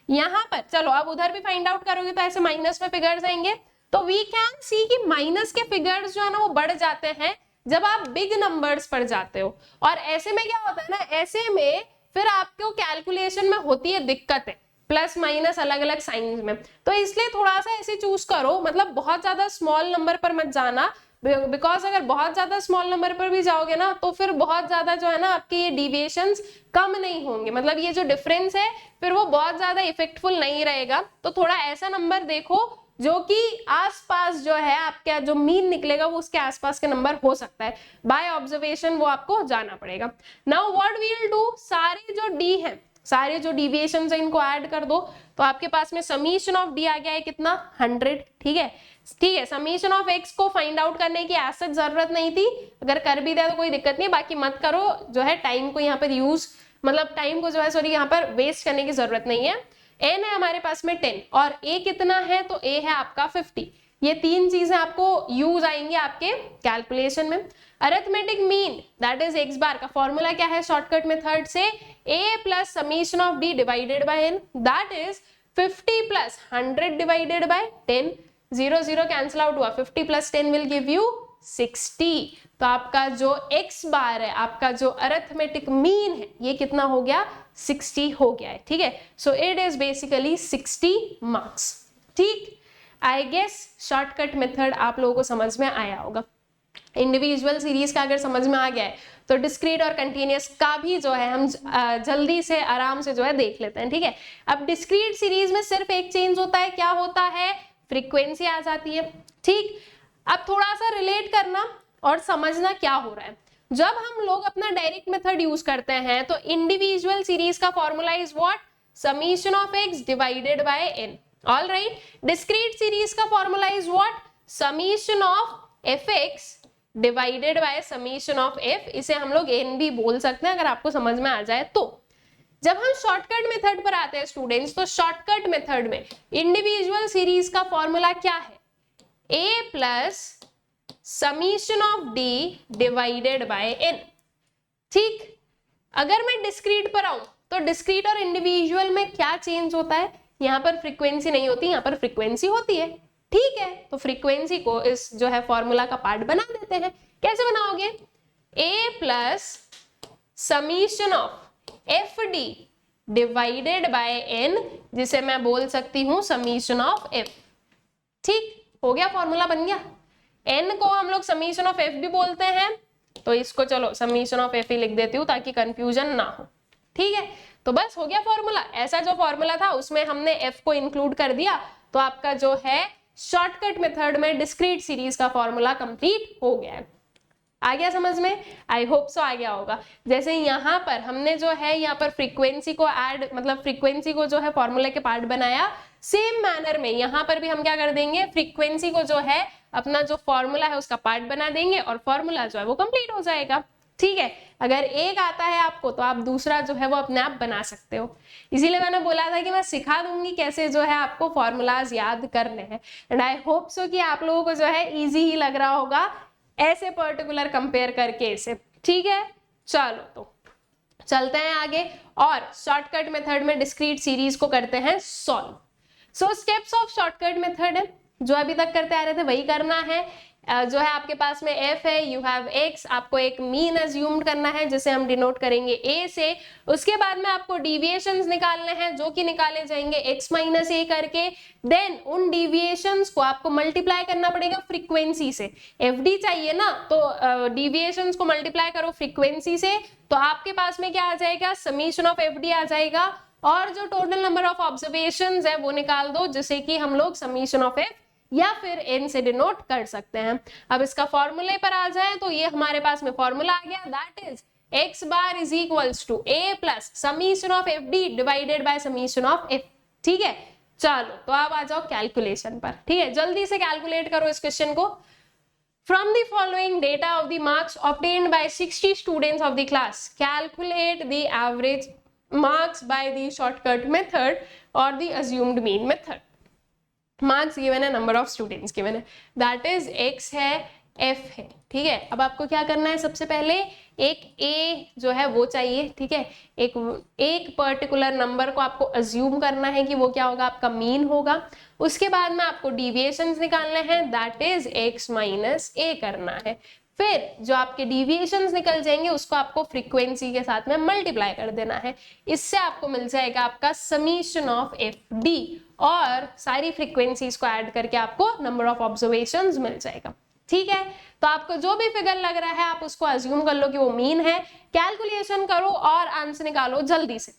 यहां पर चलो अब उधर भी फाइंड आउट करोगे तो ऐसे माइनस में फिगर्स आएंगे, तो वी कैन सी कि माइनस के फिगर्स जो है ना वो बढ़ जाते हैं जब आप बिग नंबर्स पर जाते हो। और ऐसे में क्या होता है ना, ऐसे में फिर आपको कैलकुलेशन में होती है दिक्कतें, प्लस माइनस अलग अलग साइंस में। तो इसलिए थोड़ा सा ऐसे चूज करो, मतलब बहुत ज्यादा स्मॉल नंबर पर मत जाना, बिकॉज अगर बहुत ज्यादा स्मॉल नंबर पर भी जाओगे ना तो फिर बहुत ज्यादा जो है ना आपके ये डिविएशंस कम नहीं होंगे, मतलब ये जो डिफरेंस है फिर वो बहुत ज्यादा इफेक्टफुल नहीं रहेगा। तो थोड़ा ऐसा नंबर देखो जो कि आसपास जो है आपका जो मीन निकलेगा वो उसके आसपास के नंबर हो सकता है, बाय ऑब्जर्वेशन वो आपको जाना पड़ेगा। Now what we will do, सारे जो डी हैं, सारे जो डिविएशंस हैं इनको ऐड कर दो, तो आपके पास में समीशन ऑफ डी आ गया है कितना 100, ठीक है। ठीक है, समीशन ऑफ एक्स को फाइंड आउट करने की ऐसे जरूरत नहीं थी, अगर कर भी दिया तो कोई दिक्कत नहीं, बाकी मत करो जो है टाइम को यहाँ पर यूज, मतलब टाइम को जो है सॉरी यहाँ पर वेस्ट करने की जरूरत नहीं है। n है हमारे पास में 10 और a कितना है, तो a है आपका 50। ये तीन चीजें आपको यूज आएंगी आपके कैलकुलेशन में। Arithmetic mean that is x बार का फॉर्मूला क्या है शॉर्टकट मेथड से, a plus summation of d divided by n, that is 50 plus 100 divided by 10। 0 0 cancel out हुआ, 50 प्लस 10 विल गिव यू 60। तो आपका जो x बार है, आपका जो अरिथमेटिक मीन है, ये कितना हो गया 60 हो गया है, ठीक है। So it is basically 60 marks, ठीक। आई गेस शॉर्टकट मेथड आप लोगों को समझ में आया होगा। इंडिविजुअल सीरीज का अगर समझ में आ गया है तो डिस्क्रीट और कंटिन्यूअस का भी जो है हम जल्दी से आराम से जो है देख लेते हैं, ठीक है। अब डिस्क्रीट सीरीज में सिर्फ एक चेंज होता है, क्या होता है, फ्रीक्वेंसी आ जाती है, ठीक। अब थोड़ा सा रिलेट करना और समझना क्या हो रहा है। जब हम लोग अपना डायरेक्ट मेथड यूज करते हैं तो इंडिविजुअल सीरीज का formula is what, summation of X divided by N, all right. Discrete series का formula is what, summation of F x divided by summation of F, इसे हम लोग एन भी बोल सकते हैं अगर आपको समझ में आ जाए तो। जब हम शॉर्टकट मेथड पर आते हैं स्टूडेंट्स, तो शॉर्टकट मेथड में इंडिविजुअल सीरीज का फॉर्मूला क्या है, a plus summation of d divided by n, ठीक। अगर मैं डिस्क्रीट पर आऊं तो डिस्क्रीट और इंडिविजुअल में क्या चेंज होता है, यहां पर फ्रीक्वेंसी नहीं होती, यहां पर फ्रीक्वेंसी होती है, ठीक है। तो फ्रीक्वेंसी को इस जो है फॉर्मूला का पार्ट बना देते हैं। कैसे बनाओगे, a plus summation of F d divided by n, जिसे मैं बोल सकती हूं समीशन ऑफ f, ठीक हो गया, फॉर्मूला बन गया। n को हम लोग समीशन ऑफ f भी बोलते हैं, तो इसको चलो समीशन ऑफ f ही लिख देती हूँ ताकि कंफ्यूजन ना हो, ठीक है। तो बस हो गया फॉर्मूला। ऐसा जो फॉर्मूला था उसमें हमने f को इंक्लूड कर दिया, तो आपका जो है शॉर्टकट मेथड में डिस्क्रीट सीरीज का फॉर्मूला कंप्लीट हो गया है। आ गया समझ में? आई होप सो आ गया होगा। जैसे यहाँ पर हमने जो है यहाँ पर फ्रीक्वेंसी को ऐड, मतलब फ्रीक्वेंसी को जो है फॉर्मूला के पार्ट बनाया, सेम मैनर में यहाँ पर भी हम क्या कर देंगे, फ्रीक्वेंसी को जो है अपना जो फॉर्मूला है उसका पार्ट बना देंगे और फॉर्मूला जो है वो कंप्लीट हो जाएगा। ठीक है, अगर एक आता है आपको तो आप दूसरा जो है वो अपने आप बना सकते हो। इसीलिए मैंने बोला था कि मैं सिखा दूंगी कैसे जो है आपको फॉर्मूलाज याद करने हैं। एंड आई होप सो कि आप लोगों को जो है इजी ही लग रहा होगा ऐसे पर्टिकुलर कंपेयर करके इसे। ठीक है, चलो तो चलते हैं आगे और शॉर्टकट मेथड में डिस्क्रीट सीरीज को करते हैं solve. So steps of shortcut method है जो अभी तक करते आ रहे थे वही करना है। जो है आपके पास में f है, यू हैव x, आपको एक मीन अज्यूम करना है जिसे हम डिनोट करेंगे a से। उसके बाद में आपको डिविएशंस निकालने हैं जो कि निकाले जाएंगे x माइनस a करके। देन उन डिविएशंस को आपको मल्टीप्लाई करना पड़ेगा फ्रीक्वेंसी से। fd चाहिए ना, तो डिविएशंस को मल्टीप्लाई करो फ्रीक्वेंसी से, तो आपके पास में क्या आ जाएगा, समीशन ऑफ fd आ जाएगा। और जो टोटल नंबर ऑफ ऑब्जर्वेशंस है वो निकाल दो, जिसे कि हम लोग समीशन ऑफ f या फिर n से डिनोट कर सकते हैं। अब इसका फॉर्मूले पर आ जाए तो ये हमारे पास में फॉर्मूला आ गया, that is x bar is equals to a plus summation of fd divided by summation of f। ठीक है, चलो तो अब आ जाओ कैलकुलेशन पर। ठीक है, जल्दी से कैलकुलेट करो इस क्वेश्चन को। From the following data of the marks obtained by 60 students of the class, calculate the average marks by the shortcut method or the assumed mean method. Marks given है, number of students given है, that is x है, f है। ठीक है, अब आपको क्या करना है, सबसे पहले एक a जो है वो चाहिए। ठीक है, एक पर्टिकुलर नंबर को आपको अज्यूम करना है कि वो क्या होगा, आपका मीन होगा। उसके बाद में आपको डिविएशंस निकालने हैं, that is x minus a करना है। फिर जो आपके डिविएशंस निकल जाएंगे उसको आपको फ्रीक्वेंसी के साथ में मल्टीप्लाई कर देना है। इससे आपको मिल जाएगा आपका समीशन ऑफ fd और सारी फ्रीक्वेंसीज को ऐड करके आपको नंबर ऑफ ऑब्जर्वेशंस मिल जाएगा। ठीक है, तो आपको जो भी फिगर लग रहा है आप उसको अज्यूम कर लो कि वो मीन है, कैलकुलेशन करो और आंसर निकालो जल्दी से।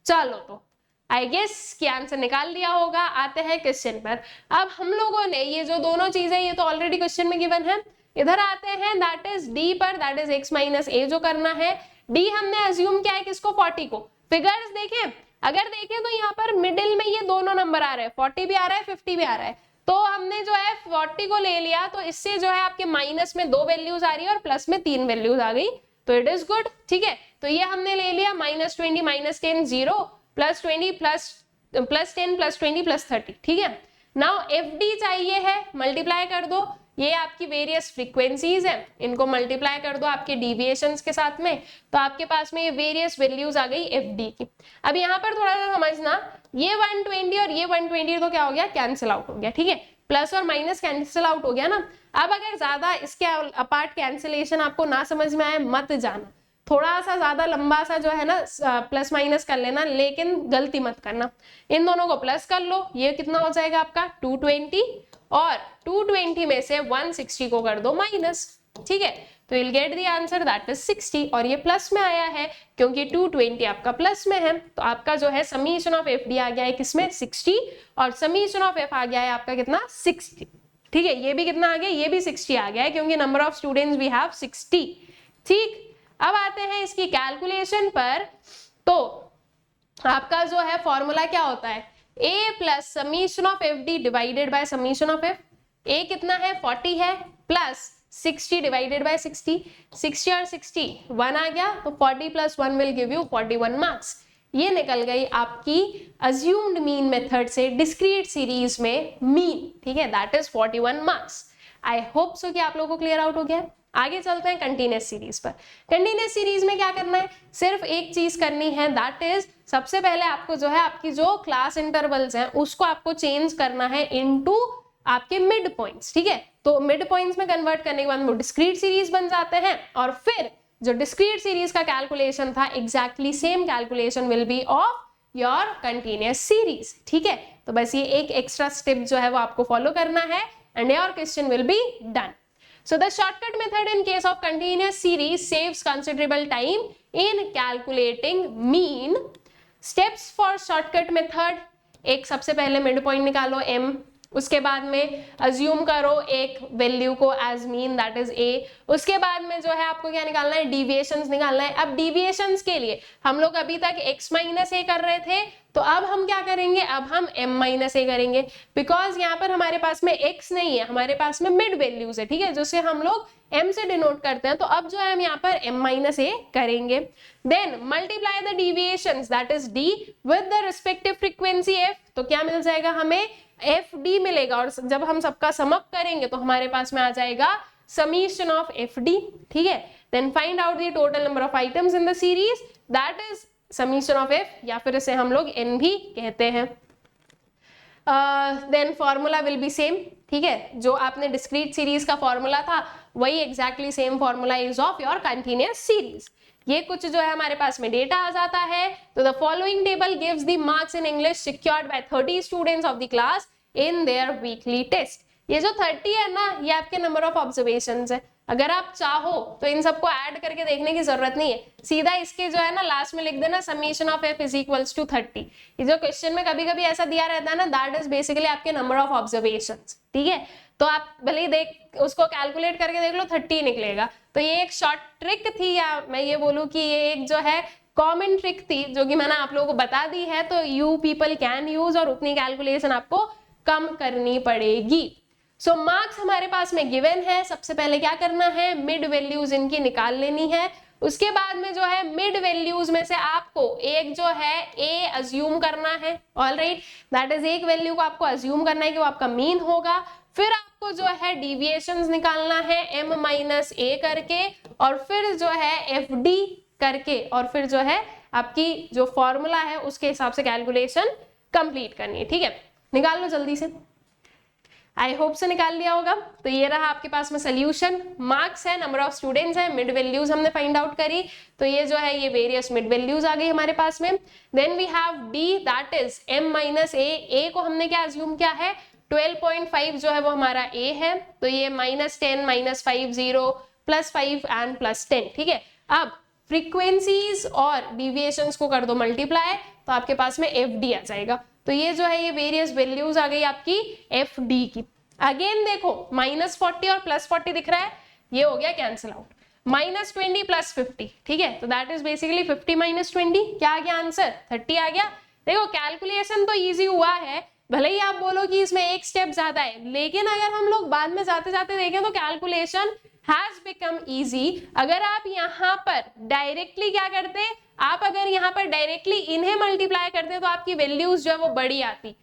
चलो तो आई गेस कि आंसर निकाल दिया होगा। आते हैं क्वेश्चन पर। अब हम लोगों ने ये जो दोनों चीजें ये तो ऑलरेडी क्वेश्चन में गिवन है, इधर आते हैं दैट इज डी पर, that is x minus a जो करना है। d हमने अज्यूम किया है किसको, 40 को। फिगर्स देखें, अगर देखें तो यहाँ पर मिडिल में ये दोनों नंबर आ रहे हैं, 40 भी आ रहा है 50 भी आ रहा है। तो हमने जो है 40 को ले लिया, तो इससे जो है आपके माइनस में 2 वैल्यूज आ रही है और प्लस में 3 वैल्यूज आ गई, तो इट इज गुड। ठीक है, तो ये हमने ले लिया -20 -10 0 +20 +10 +20 +30। ठीक है, नाउ fd चाहिए है, मल्टीप्लाई कर दो, ये आपकी वेरियस फ्रीक्वेंसीज है, इनको मल्टीप्लाई कर दो आपके डिविएशंस के साथ में, तो आपके पास में ये वेरियस वैल्यूज आ गई fd की। अब यहाँ पर थोड़ा सा समझना, ये 120 और ये 120 तो क्या हो गया, कैंसिल आउट हो गया। ठीक है, प्लस और माइनस कैंसिल आउट हो गया ना। अब अगर ज्यादा इसके अपार्ट कैंसिलेशन आपको ना समझ में आए मत जाना, थोड़ा सा ज्यादा लंबा सा जो है ना प्लस माइनस कर लेना, लेकिन गलती मत करना। इन दोनों को प्लस कर लो, ये कितना हो जाएगा आपका 220, और 220 में से 160 को कर दो माइनस। ठीक है, तो you'll get the answer that is 60, और ये प्लस में आया है क्योंकि 220 आपका प्लस में है, तो आपका जो है समीशन ऑफ fd आ गया है किसमें, 60, और समीशन ऑफ f आ गया है आपका कितना, 60। ठीक है, ये भी कितना आ गया, ये भी 60 आ गया है क्योंकि number of students we have 60। ठीक, अब आते हैं इसकी कैलकुलेशन पर। तो आपका जो है फॉर्मूला क्या होता है, a plus summation of fd divided by summation of f। a कितना है, 40 है, प्लस 60 डिवाइडेड बाय 60, 60 और 60 1 आ गया, तो 40 + 1 विल गिव यू 41 मार्क्स। ये निकल गई आपकी अज्यूम्ड मीन मेथड से डिस्क्रीट सीरीज में मीन। ठीक है, that is 41 marks. I hope सो कि आप लोगों को क्लियर आउट हो गया है। आगे चलते हैं कंटिन्यूअस सीरीज पर। कंटिन्यूअस सीरीज में क्या करना है, सिर्फ एक चीज करनी है, दैट इज सबसे पहले आपको जो है आपकी जो क्लास इंटरवल्स हैं उसको आपको चेंज करना है इनटू आपके मिड पॉइंट्स। ठीक है, तो मिड पॉइंट्स में कन्वर्ट करने के बाद वो डिस्क्रीट सीरीज बन जाते हैं, और फिर जो डिस्क्रीट सीरीज का कैलकुलेशन था exactly same calculation will be of your continuous series. ठीक है, तो बस ये एक एक्स्ट्रा स्टेप जो है वो आपको फॉलो करना है and your question will be done. So the shortcut method in case of continuous series saves considerable time in calculating mean. Steps for shortcut method, एक सबसे पहले मिड पॉइंट निकालो m, उसके बाद में अज्यूम करो एक वैल्यू को as mean that is a, उसके बाद में जो है आपको क्या निकालना है, डिविएशंस निकालना है। अब डिविएशंस के लिए हम लोग अभी तक x माइनस a कर रहे थे, तो अब हम क्या करेंगे, अब हम m माइनस a करेंगे, बिकॉज यहाँ पर हमारे पास में x नहीं है, हमारे पास में मिड वैल्यूज है, ठीक है, जिसे हम लोग m से डिनोट करते हैं। तो अब जो है हम यहाँ पर m माइनस a करेंगे। Then multiply the deviations that is d with the respective frequency f, तो क्या मिल जाएगा हमें, fd मिलेगा, और जब हम सबका सम अप करेंगे तो हमारे पास में आ जाएगा समीशन ऑफ fd, ठीक है। Then find out the total number of items in the series that is summation of f, या फिर इसे हम लोग n भी कहते हैं। Then formula will be same, ठीक है, जो आपने डिस्क्रीट सीरीज का फॉर्मूला था वही exactly same formula is of your continuous series. ये कुछ जो है हमारे पास में डेटा आ जाता है। तो the following table gives the marks in English secured by 30 students of the class in their weekly test. ये जो 30 है ना, ये आपके नंबर ऑफ ऑब्जर्वेशंस है। अगर आप चाहो तो इन सबको ऐड करके देखने की जरूरत नहीं है, सीधा इसके जो है ना लास्ट में लिख देना summation of f is equals to 30। ये जो क्वेश्चन में कभी कभी ऐसा दिया रहता है ना, दैट इज बेसिकली आपके नंबर ऑफ ऑब्जर्वेशंस, ठीक है। तो आप भले ही देख उसको कैलकुलेट करके देख लो, 30 निकलेगा। तो ये एक शॉर्ट ट्रिक थी, या मैं ये बोलूं कि ये एक जो है कॉमन ट्रिक थी जो कि मैंने आप लोगों को बता दी है, तो यू पीपल कैन यूज, और उतनी कैलकुलेशन आपको कम करनी पड़ेगी। सो मार्क्स हमारे पास में गिवन है। सबसे पहले क्या करना है, मिड वैल्यूज इनकी निकाल लेनी है। उसके बाद में जो है मिड वैल्यूज में से आपको एक जो है a अज्यूम करना है, ऑलराइट, दैट इज एक वैल्यू को आपको अज्यूम करना है कि वो आपका मीन होगा। फिर आपको जो है डिविएशंस निकालना है m माइनस a करके, और फिर जो है fd करके, और फिर जो है आपकी जो फॉर्मूला है उसके हिसाब से कैलकुलेशन कंप्लीट करनी है, ठीक है। निकाल लो जल्दी से, आई होप से निकाल लिया होगा। तो ये रहा आपके पास में सोल्यूशन। मार्क्स है, नंबर ऑफ स्टूडेंट्स है, मिड वैल्यूज हमने फाइंड आउट करी, तो ये जो है ये वेरियस मिड वैल्यूज आ गई हमारे पास में। Then we have d that is m minus a को हमने क्या अज्यूम किया है, 12.5 जो है वो हमारा a है, तो ये -10 -5 0 +5 एंड +10, ठीक है। अब फ्रीक्वेंसीज और डिविएशंस को कर दो मल्टीप्लाई, तो आपके पास में fd आ जाएगा। तो ये जो है ये वेरियस वैल्यूज आ गई आपकी fd की। अगेन देखो -40 और +40 दिख रहा है, ये हो गया कैंसिल आउट। -20 +50, ठीक है, तो दैट इज बेसिकली 50 -20, क्या आ गया आंसर, 30 आ गया। देखो कैलकुलेशन तो इजी हुआ है, भले ही आप बोलो कि इसमें एक स्टेप ज्यादा है, लेकिन अगर हम लोग बाद में जाते जाते देखें तो कैलकुलेशन हैज बिकम इजी। अगर आप यहाँ पर डायरेक्टली क्या करते, आप अगर यहाँ पर डायरेक्टली इन्हें मल्टीप्लाई करते तो आपकी वैल्यूज जो है वो बड़ी आती,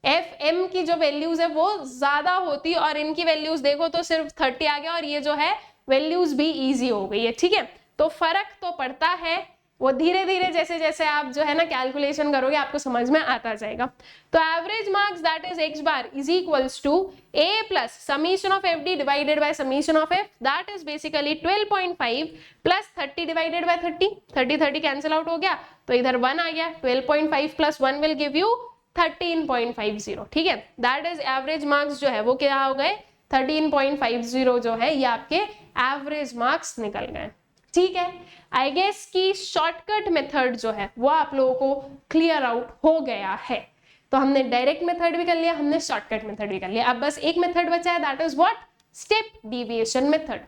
fm की जो वैल्यूज है वो ज्यादा होती, और इनकी वैल्यूज देखो तो सिर्फ 30 आ गया, और ये जो है वैल्यूज भी इजी हो गई है, ठीक है। तो फर्क तो पड़ता है, वो धीरे धीरे जैसे जैसे आप जो है ना कैलकुलेशन करोगे आपको समझ में आता जाएगा। तो average marks that is x bar is equals to a plus summation of fd divided by summation of f, that is basically 12.5 plus 30 divided by 30 30 cancel out हो गया, तो इधर 1 आ गया, 12.5 प्लस 1 विल गिव यू 13.50, ठीक है। That is average marks जो है वो क्या हो गए, 13.50 जो है ये आपके एवरेज मार्क्स निकल गए, ठीक है। आई गेस की शॉर्टकट मेथड जो है वो आप लोगों को क्लियर आउट हो गया है। तो हमने डायरेक्ट मेथड भी कर लिया, हमने शॉर्टकट मेथड भी कर लिया, अब बस एक मेथड बचा है, that is what, step deviation method.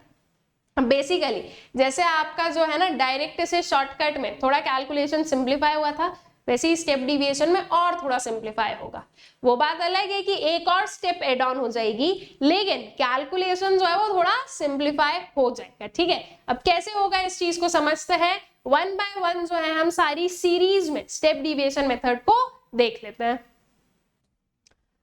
Basically जैसे आपका जो है ना डायरेक्ट से शॉर्टकट में थोड़ा कैलकुलेशन सिंप्लीफाई हुआ था, वैसे ही स्टेप डिविएशन में और थोड़ा सिंप्लीफाई होगा। वो बात अलग है कि एक और स्टेप एड ऑन हो जाएगी, लेकिन कैलकुलेशन जो है वो थोड़ा सिंप्लीफाई हो जाएगा, ठीक है। अब कैसे होगा इस चीज को समझते हैं, 1 बाय 1 जो है हम सारी सीरीज में स्टेप डिविएशन मेथड को देख लेते हैं।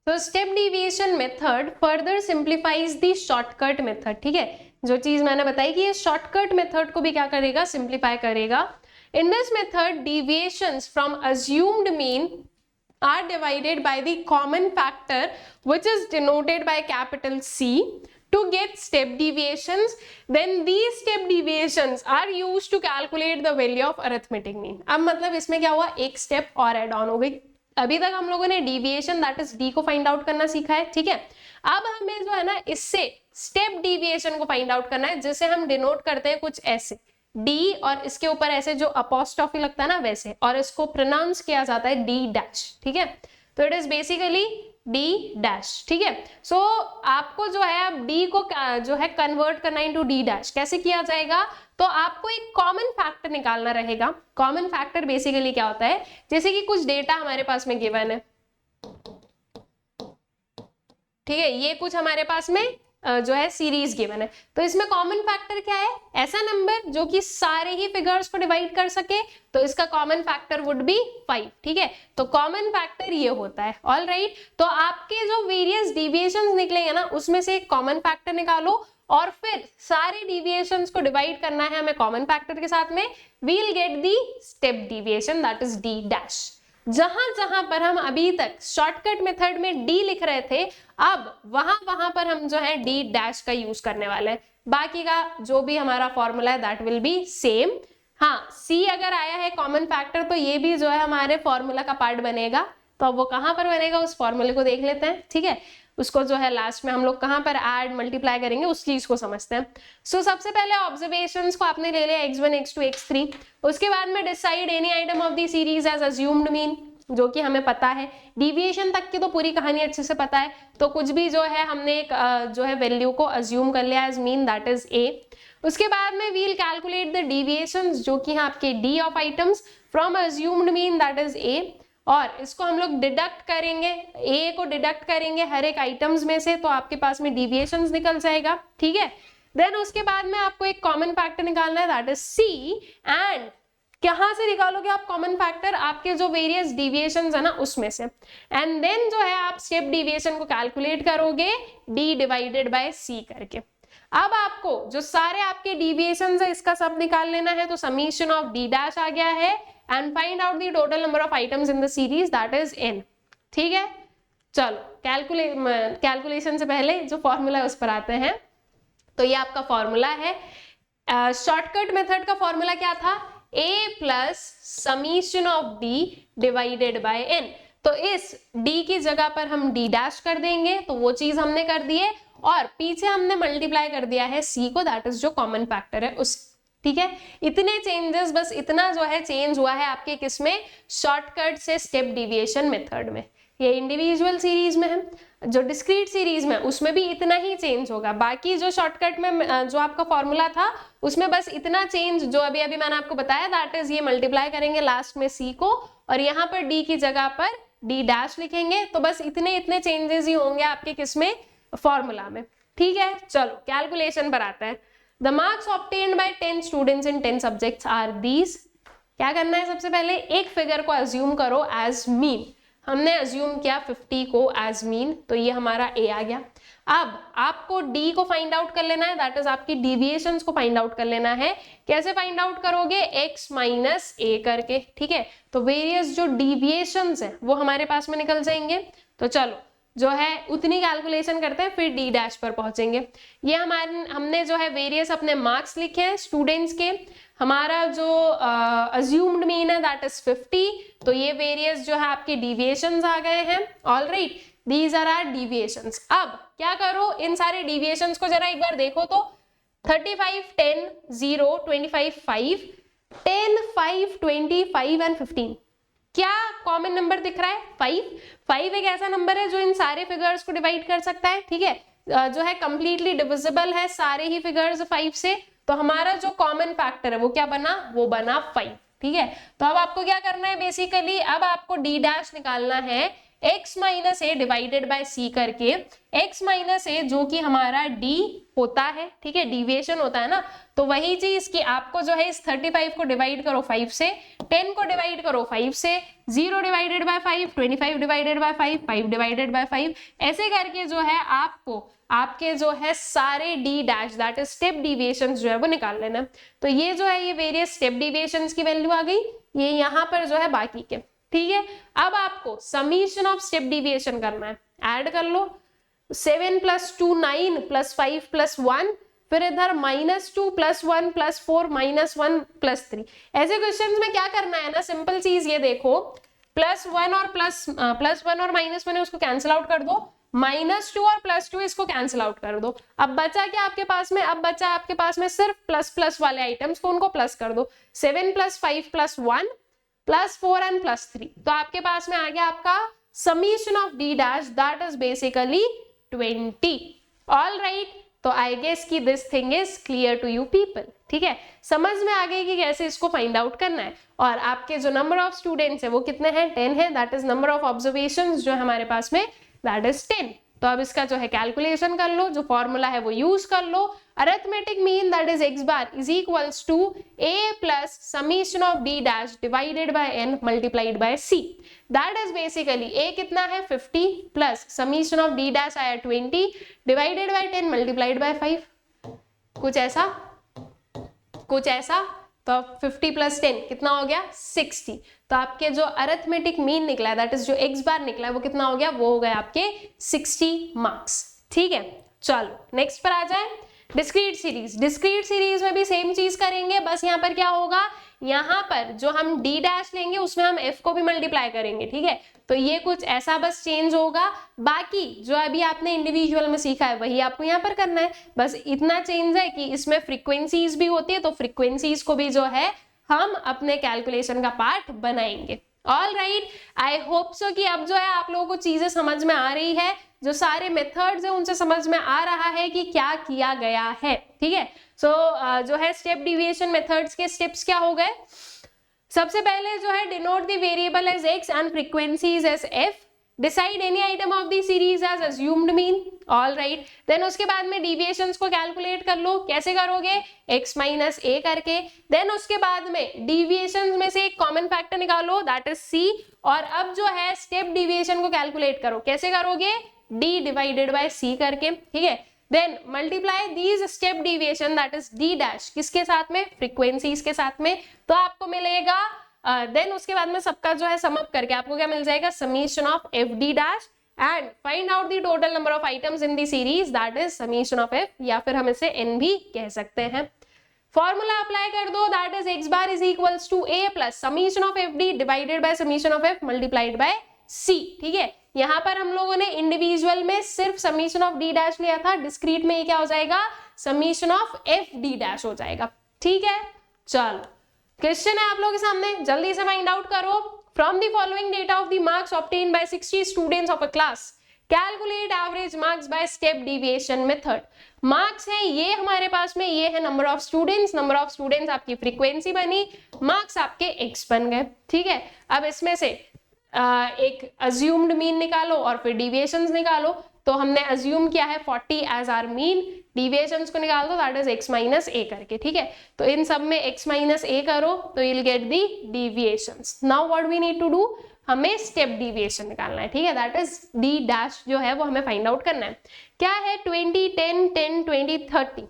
तो step deviation method further simplifies the shortcut method, ठीक है। जो चीज मैंने बताई कि ये शॉर्टकट मेथड को भी क्या करेगा, सिंप्लीफाई करेगा। In this method, deviations from assumed mean are divided by the common factor which is denoted by capital C to get step deviations. Then these step deviations are used to calculate the value of arithmetic mean. अब मतलब इसमें क्या हुआ, एक step और add on हो गई। अभी तक हम लोगों ने डिविएशन दैट इज डी को फाइंड आउट करना सीखा है, ठीक है। अब हमें जो है ना इससे स्टेप डिविएशन को फाइंड आउट करना है, जिसे हम डिनोट करते हैं कुछ ऐसे, डी और इसके ऊपर ऐसे जो अपोस्ट्रोफी लगता है ना वैसे, और इसको प्रोनाउंस किया जाता है डी डैश, ठीक है। तो it is basically D dash, ठीक है। सो आपको जो है अब डी को जो है कन्वर्ट करना इनटू डी डैश कैसे किया जाएगा, तो आपको एक कॉमन फैक्टर निकालना रहेगा। कॉमन फैक्टर बेसिकली क्या होता है, जैसे कि कुछ डेटा हमारे पास में गिवन है, ठीक है, ये कुछ हमारे पास में जो है सीरीज गिवन है, तो इसमें कॉमन फैक्टर क्या है, ऐसा नंबर जो कि सारे ही फिगर्स को डिवाइड कर सके, तो इसका कॉमन फैक्टर वुड बी 5, ठीक है। तो कॉमन फैक्टर ये होता है, ऑल राइट। तो आपके जो वेरियस डिविएशंस निकलेंगे ना उसमें से एक कॉमन फैक्टर निकालो और फिर सारे डिविएशंस को डिवाइड करना है हमें कॉमन फैक्टर के साथ में, we will get the step deviation that is d dash. जहां जहां पर हम अभी तक शॉर्टकट मेथड में डी लिख रहे थे, अब वहां पर हम जो है डी डैश का यूज करने वाले हैं। बाकी का जो भी हमारा फॉर्मूला है दैट विल बी सेम। हाँ, सी अगर आया है कॉमन फैक्टर तो ये भी जो है हमारे फॉर्मूला का पार्ट बनेगा, तो अब वो कहां पर बनेगा उस फॉर्मूले को देख लेते हैं, ठीक है। उसको जो है लास्ट में हम लोग कहां पर ऐड मल्टीप्लाई करेंगे उस चीज को समझते हैं। सो सबसे पहले ऑब्जर्वेशंस को आपने ले लिया x1 x2 x3, उसके बाद में decide any item of the series as assumed mean, जो कि हमें पता है, डिविएशन तक की तो पूरी कहानी अच्छे से पता है, तो कुछ भी जो है हमने एक जो है वैल्यू को अज्यूम कर लिया as mean that is a। उसके बाद में वील कैलकुलेट द डिविएशंस जो कि हैं आपके d of items from assumed mean that is a, और इसको हम लोग डिडक्ट करेंगे, a को डिडक्ट करेंगे हर एक आइटम्स में से, तो आपके पास में डिविएशंस निकल जाएगा, ठीक है। देन उसके बाद में आपको एक कॉमन फैक्टर निकालना है दैट इज c, एंड कहां से निकालोगे आप कॉमन फैक्टर, आपके जो वेरियस डिविएशंस है ना उसमें से, एंड देन जो है आप स्टेप डिविएशन को कैलकुलेट करोगे d डिवाइडेड बाय c करके। अब आपको जो सारे आपके डिविएशंस है इसका सब निकाल लेना है, तो समीशन ऑफ d डैश आ गया है and find out the total number of items in the series that is n, ठीक है। चलो कैलकुलेशन से पहले जो फॉर्मूला है उस पर आते हैं। तो ये आपका फॉर्मूला है, शॉर्टकट मेथड का फॉर्मूला क्या था, a plus summation of d divided by n। तो इस d की जगह पर हम d डैश कर देंगे, तो वो चीज हमने कर दी है, और पीछे हमने मल्टीप्लाई कर दिया है c को, दैट इज जो कॉमन फैक्टर है उस, ठीक है। इतने चेंजेस, बस इतना जो है चेंज हुआ है आपके किसमें, शॉर्टकट से स्टेप डिविएशन मेथड में। ये इंडिविजुअल सीरीज में है, जो डिस्क्रीट सीरीज में उसमें भी इतना ही चेंज होगा, बाकी जो शॉर्टकट में जो आपका फॉर्मूला था उसमें बस इतना चेंज जो अभी अभी मैंने आपको बताया, दैट इज ये मल्टीप्लाई करेंगे लास्ट में c को, और यहाँ पर d की जगह पर d डैश लिखेंगे, तो बस इतने चेंजेस ही होंगे आपके किसमें, फॉर्मूला में, ठीक है। चलो कैलकुलेशन पर आता है। The marks obtained by 10 students in 10 subjects are these। क्या करना है, सबसे पहले एक फिगर को अज्यूम करो एज मीन, हमने अज्यूम किया 50 को एज मीन, तो ये हमारा a आ गया। अब आपको d को फाइंड आउट कर लेना है, दैट इज आपकी डिविएशंस को फाइंड आउट कर लेना है। कैसे फाइंड आउट करोगे, x माइनस a करके, ठीक है। तो वेरियस जो डिविएशंस है वो हमारे पास में निकल जाएंगे। तो चलो जो है उतनी कैलकुलेशन करते हैं, फिर डी डैश पर पहुंचेंगे। ये हमने जो है वेरियस अपने मार्क्स लिखे हैं स्टूडेंट्स के, हमारा जो अज्यूम्ड मीन है दैट इज 50, तो ये वेरियस जो है आपके डिविएशंस आ गए हैं, all right, these are are deviations. अब क्या करो, इन सारे डिविएशंस को जरा एक बार देखो तो 35 10 0 25 5 10 5 25 एंड 15, क्या कॉमन नंबर दिख रहा है, 5 एक ऐसा नंबर है जो इन सारे फिगर्स को डिवाइड कर सकता है, ठीक है, जो है कंप्लीटली डिविजिबल है सारे ही फिगर्स 5 से, तो हमारा जो कॉमन फैक्टर है वो क्या बना, वो बना 5, ठीक है। तो अब आपको क्या करना है बेसिकली, अब आपको d डैश निकालना है x minus A divided by c करके, x माइनस ए जो कि हमारा d होता है, ठीक है, डिविएशन होता है ना, तो वही चीज कि आपको जो है इस 35 को डिवाइड करो 5 से, 10 को डिवाइड करो 5 से, 0 divided by 5, 25 divided bye 5, 5 divided by 5, ऐसे करके जो है आपको आपके जो है सारे d dash that is step deviations जो है वो निकाल लेना। तो ये जो है ये वेरियस स्टेप डिविएशंस की वैल्यू आ गई, ये यहाँ पर जो है बाकी के, ठीक है। अब आपको समीशन ऑफ स्टेप डिविएशन करना है, ऐड कर लो, 7 + 2 9 + 5 + 1, फिर इधर -2 + 1 + 4 -1 + 3। ऐसे क्वेश्चंस में क्या करना है ना, सिंपल चीज ये देखो, +1 और -1 है उसको कैंसिल आउट कर दो, -2 और +2 इसको कैंसिल आउट कर दो। अब बचा क्या आपके पास में, अब बचा आपके पास में सिर्फ प्लस प्लस वाले आइटम्स, तो उनको प्लस कर दो। 7 + 5 + 1 + 4 एंड +3, तो आपके पास में आ गया आपका summation of d dash, that is basically 20। All right, तो आई गेस कि this thing is clear to you people. ठीक है, समझ में आ गई कि कैसे इसको फाइंड आउट करना है। और आपके जो नंबर ऑफ स्टूडेंट्स है वो कितने हैं, 10 है, that is number of observations जो है हमारे पास में, दैट इज 10। तो अब इसका जो है कैलकुलेशन कर लो, जो फॉर्मूला है वो यूज कर लो। Arithmetic mean that is x bar is equals to a plus summation of d dash divided by n multiplied by c। That is basically a कितना है 50 plus summation of d dash आया 20 divided by 10 multiplied by 5, कुछ ऐसा। तो 50 + 10 कितना हो गया 60। तो आपके जो अरिथमेटिक मीन निकला है, दैट इज जो x बार निकला है, वो कितना हो गया, वो हो गया आपके 60 मार्क्स। ठीक है, चलो नेक्स्ट पर आ जाए। डिस्क्रीट सीरीज, डिस्क्रीट सीरीज में भी सेम चीज करेंगे, बस यहाँ पर क्या होगा, यहाँ पर जो हम d डैश लेंगे उसमें हम f को भी मल्टीप्लाई करेंगे। ठीक है, तो ये कुछ ऐसा बस चेंज होगा, बाकी जो अभी आपने इंडिविजुअल में सीखा है वही आपको यहाँ पर करना है। बस इतना चेंज है कि इसमें फ्रीक्वेंसीज भी होती है, तो फ्रीक्वेंसीज को भी जो है हम अपने कैलकुलेशन का पार्ट बनाएंगे। ऑल राइट, आई होप सो कि अब जो है आप लोगों को चीजें समझ में आ रही है, जो सारे मेथड्स है उनसे समझ में आ रहा है कि क्या किया गया है। ठीक है, सो जो है स्टेप डिविएशन मेथड्स के स्टेप्स क्या हो गए। सबसे पहले जो है denote the variable as x and frequencies as f, decide any item of the series as assumed mean. All right, then उसके बाद में डिविएशंस को कैलकुलेट कर लो, कैसे करोगे, x माइनस a करके। देन उसके बाद में डिविएशंस में से एक कॉमन फैक्टर निकालो, दैट इज c। और अब जो है स्टेप डिविएशन को कैलकुलेट करो, कैसे करोगे, d डिवाइडेड बाय c करके। ठीक है, then multiply these step deviation that is d dash, किसके साथ में, फ्रीक्वेंसीज के साथ में, तो आपको मिलेगा देन उसके बाद में सबका जो है सम अप करके आपको क्या मिल जाएगा, summation of F D dash and find out the total number of items in the series, that is summation of F, या फिर हम इसे n भी कह सकते हैं। फॉर्मूला अप्लाई कर दो, that is x bar is equals to a plus summation of F d divided by summation of f multiplied by c। ठीक है, यहाँ पर हम लोगों ने इंडिविजुअल में सिर्फ समीशन ऑफ d डैश लिया था, डिस्क्रीट में ये क्या हो जाएगा, summation of f d dash हो जाएगा। ठीक है, चलो क्वेश्चन है आप लोगों के सामने, जल्दी से फाइंड आउट करो। From the following data of the marks obtain bye 60 students of a class, calculate average marks by step deviation method. Marks है ये हमारे पास में, ये है number of students, number of students आपकी फ्रीक्वेंसी बनी, मार्क्स आपके x बन गए। ठीक है, अब इसमें से एक अज्यूम्ड मीन निकालो और फिर डिविएशंस निकालो। तो हमने अज्यूम किया है 40 एज आर मीन, डिविएशंस को निकाल दो, that is x minus a करके। ठीक है, तो इन सब में x माइनस a करो तो you will get the deviations. Now what we need to do, हमें स्टेप डिविएशन निकालना है। ठीक है, दैट इज d डैश जो है वो हमें फाइंड आउट करना है। क्या है 20 10 10 20 30।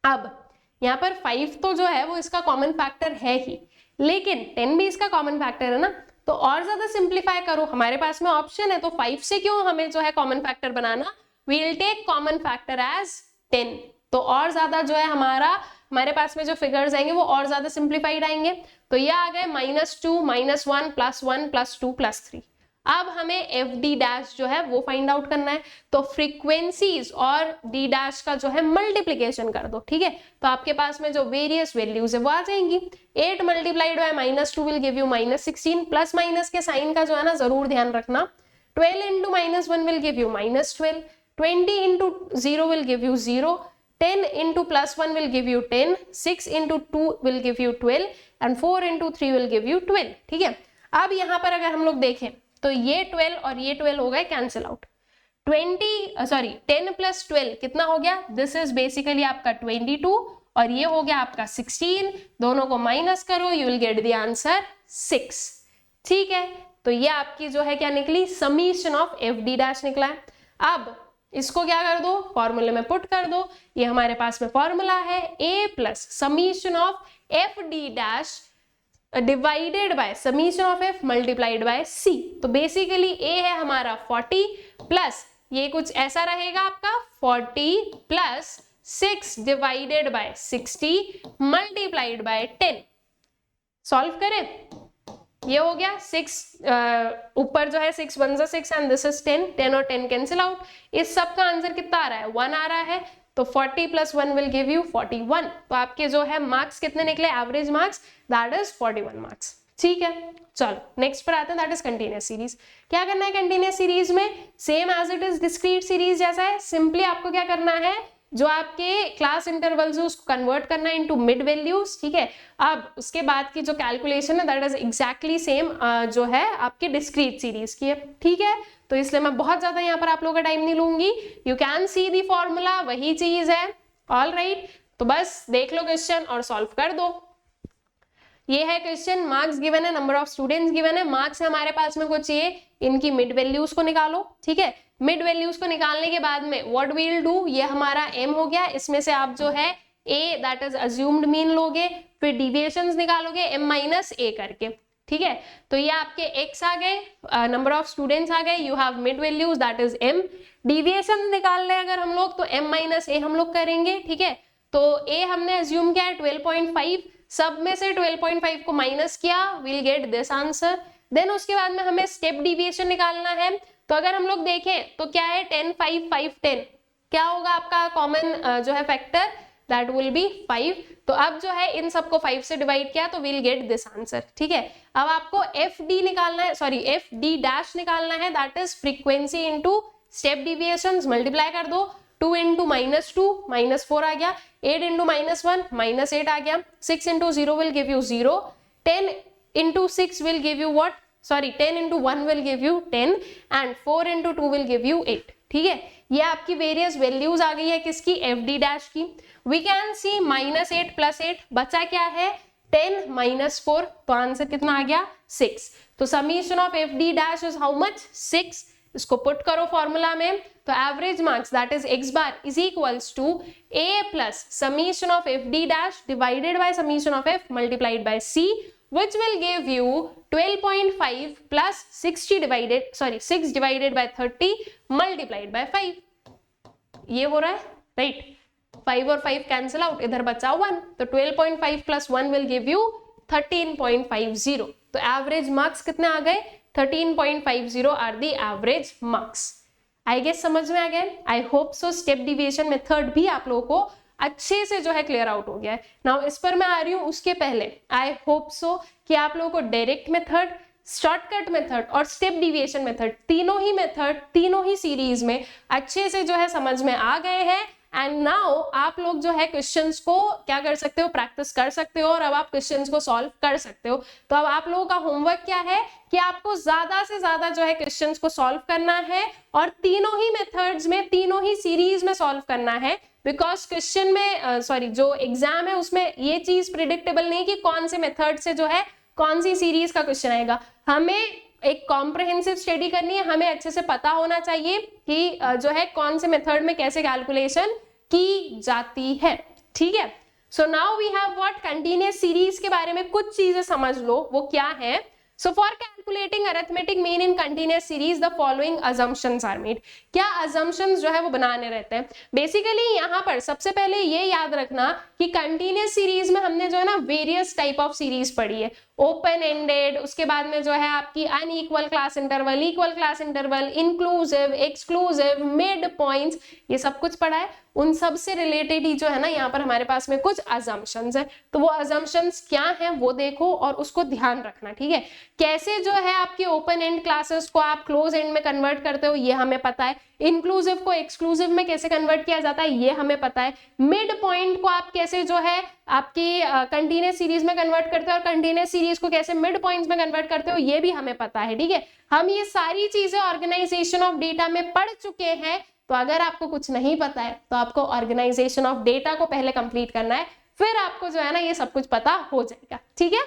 अब यहाँ पर 5 तो जो है वो इसका कॉमन फैक्टर है ही, लेकिन 10 भी इसका कॉमन फैक्टर है ना, तो और ज्यादा सिंप्लीफाई करो, हमारे पास में ऑप्शन है, तो 5 से क्यों हमें जो है कॉमन फैक्टर बनाना, we will take common factor as 10। तो और ज्यादा जो है हमारे पास में जो फिगर्स आएंगे वो और ज्यादा सिंप्लीफाइड आएंगे। तो ये आ गए -2 -1 +1 +2 +3। अब हमें एफ डी डैश जो है वो फाइंड आउट करना है, तो फ्रीक्वेंसीज और डी डैश का जो है मल्टीप्लीकेशन कर दो। ठीक है, तो आपके पास में जो वेरियस वैल्यूज है वो आ जाएंगी। 8 multiplied by -2 will give you -16, plus minus के साइन का जो है ना जरूर ध्यान रखना। 12 into -1 will give you -12, 20 into 0 will give you 0, 10 into +1 will give you 10, 6 into 2 will give you 12 and 4 into 3 will give you 12। ठीक है, अब यहाँ पर अगर हम लोग देखें तो ये 12 और ये 12 हो गए कैंसिल आउट। 10 प्लस 12 कितना हो गया, दिस इज बेसिकली आपका 22 और ये हो गया आपका 16, दोनों को माइनस करो, you will get the answer 6। ठीक है, तो ये आपकी जो है क्या निकली, summation of F D dash निकला है। अब इसको क्या कर दो, फॉर्मूले में पुट कर दो, ये हमारे पास में फॉर्मूला है a plus summation of F D dash divided by summation of f multiplied by c। तो बेसिकली a है हमारा 40 प्लस ये कुछ ऐसा रहेगा आपका 40 plus 6 divided by 60 multiplied by 10। Solve करें, ये हो गया 6 ऊपर जो है 6 1 जा 6 एंड दिस इज 10, 10 और 10 कैंसिल आउट। इस सब का आंसर कितना आ रहा है 1 आ रहा है, तो 40 + 1 विल गिव यू 41। तो आपके जो है मार्क्स कितने निकले, average marks that is 41 marks. ठीक है, चलो नेक्स्ट पर आते हैं, दैट इज कंटिन्यूअस सीरीज। क्या करना है कंटिन्यूअस सीरीज में, same as it is discrete series जैसा है, सिंपली आपको क्या करना है, जो आपके क्लास इंटरवल्स है उसको कन्वर्ट करना है इनटू मिड वैल्यूज। ठीक है, अब उसके बाद की जो कैलकुलेशन है दैट इज एग्जैक्टली सेम जो है आपकी डिस्क्रीट सीरीज की है। ठीक है, तो इसलिए मैं बहुत ज्यादा यहाँ पर आप लोगों का टाइम नहीं लूंगी, you can see the formula, वही चीज है। ऑल राइट, तो बस देख लो क्वेश्चन और सॉल्व कर दो। ये है क्वेश्चन, मार्क्स गिवन है, नंबर ऑफ स्टूडेंट्स गिवन है, मार्क्स हमारे पास में कुछ चाहिए, इनकी मिड वैल्यूज को निकालो। ठीक है, मिड वैल्यूज को निकालने के बाद में व्हाट वील डू, ये हमारा m हो गया, इसमें से आप जो है a that is assumed mean लोगे, फिर डिविएशंस निकालोगे m - a करके। ठीक है, तो ये आपके x आ गए, नंबर ऑफ स्टूडेंट्स आ गए, you have mid values that is m। Deviation निकाल रहे अगर हम लोग तो m - a हम लोग करेंगे। ठीक है, तो a हमने अज्यूम किया है 12.5, सब में से 12.5 को माइनस किया, will get this answer. Then उसके बाद में हमें स्टेप डिविएशन निकालना है, तो अगर हम लोग देखें तो क्या है 10 5 5 10, क्या होगा आपका कॉमन जो है फैक्टर, दैट विल बी 5। तो अब जो है इन सबको 5 से डिवाइड किया तो विल गेट दिस आंसर। ठीक है, अब आपको एफ डी निकालना है, सॉरी एफ डी डैश निकालना है, that is frequency into step deviations, multiply कर दो, 2 × -2 -4 आ गया, 8 × -1 -8 आ गया, 6 × 0 will give you 0, 10 × 6 will give you what, sorry 10 × 1 will give you 10 and 4 × 2 will give you 8। ठीक है, ये आपकी वेरियस वैल्यूज आ गई है किसकी, एफ डी डैश की। वी कैन सी -8 + 8 बचा क्या है 10 - 4, तो आंसर कितना आ गया 6। तो summation of F D dash is how much 6। इसको पुट करो फॉर्मूला में, तो average marks that is x bar is equals to a plus summation of F D dash divided by summation of f multiplied by c, which will give you 12.5 plus 6 divided by 30 multiplied by 5। ये हो रहा है right, 5 और 5 cancel out, इधर बचा 1, तो 12.5 plus 1 will give you 13.50। तो average marks कितने आ गए 13.50 are the average marks. I guess समझ में आ गया, I hope so. Step deviation method भी आप लोगों को अच्छे से जो है क्लियर आउट हो गया है। नाउ इस पर मैं आ रही हूँ, उसके पहले आई होप सो कि आप लोगों को डायरेक्ट मेथड, शॉर्टकट मेथड और स्टेप डिविएशन मेथड, तीनों ही मेथड तीनों ही सीरीज में अच्छे से जो है समझ में आ गए हैं। एंड नाउ आप लोग जो है क्वेश्चंस को क्या कर सकते हो, प्रैक्टिस कर सकते हो, और अब आप क्वेश्चंस को सॉल्व कर सकते हो। तो अब आप लोगों का होमवर्क क्या है कि आपको ज्यादा से ज्यादा जो है क्वेश्चंस को सॉल्व करना है, और तीनों ही मेथड्स में, तीनों ही सीरीज में सॉल्व करना है। बिकॉज क्वेश्चन में जो एग्जाम है उसमें ये चीज प्रिडिक्टेबल नहीं कि कौन से मेथड से जो है कौन सी सीरीज का क्वेश्चन आएगा। हमें एक कॉम्प्रहेंसिव स्टडी करनी है, हमें अच्छे से पता होना चाहिए कि जो है कौन से मेथड में कैसे कैलकुलेशन की जाती है। ठीक है, so now we have what, continuous series के बारे में कुछ चीजें समझ लो, वो क्या है। So for calculating arithmetic mean in continuous series, the following assumptions are made। क्या assumptions जो है वो बनाने रहते हैं। बेसिकली यहाँ पर सबसे पहले ये याद रखना कि कंटिन्यूस सीरीज में हमने जो है ना वेरियस टाइप ऑफ सीरीज पढ़ी है, ओपन एंडेड, उसके बाद में जो है आपकी unequal class interval, equal class interval, inclusive, exclusive, mid points, ये सब कुछ पढ़ा है। उन सब से रिलेटेड ही जो है ना यहाँ पर हमारे पास में कुछ assumptions है, तो वो assumptions क्या हैं वो देखो और उसको ध्यान रखना। ठीक है, कैसे जो है आपकी ओपन एंड क्लासेस को आप क्लोज एंड में कन्वर्ट करते हो ये हमें पता है, इंक्लूसिव को एक्सक्लूसिव में कैसे कन्वर्ट किया जाता है ये हमें पता है, मिड पॉइंट को आप कैसे जो है आपकी कंटिन्यूअस सीरीज में कन्वर्ट करते हो और कंटिन्यूअस सीरीज को कैसे मिड पॉइंट्स में कन्वर्ट करते हो ये भी हमें पता है। ठीक है, हम ये सारी चीजें ऑर्गेनाइजेशन ऑफ डेटा में पढ़ चुके हैं। तो अगर आपको कुछ नहीं पता है तो आपको ऑर्गेनाइजेशन ऑफ डेटा को पहले कंप्लीट करना है, फिर आपको जो है ना ये सब कुछ पता हो जाएगा। ठीक है,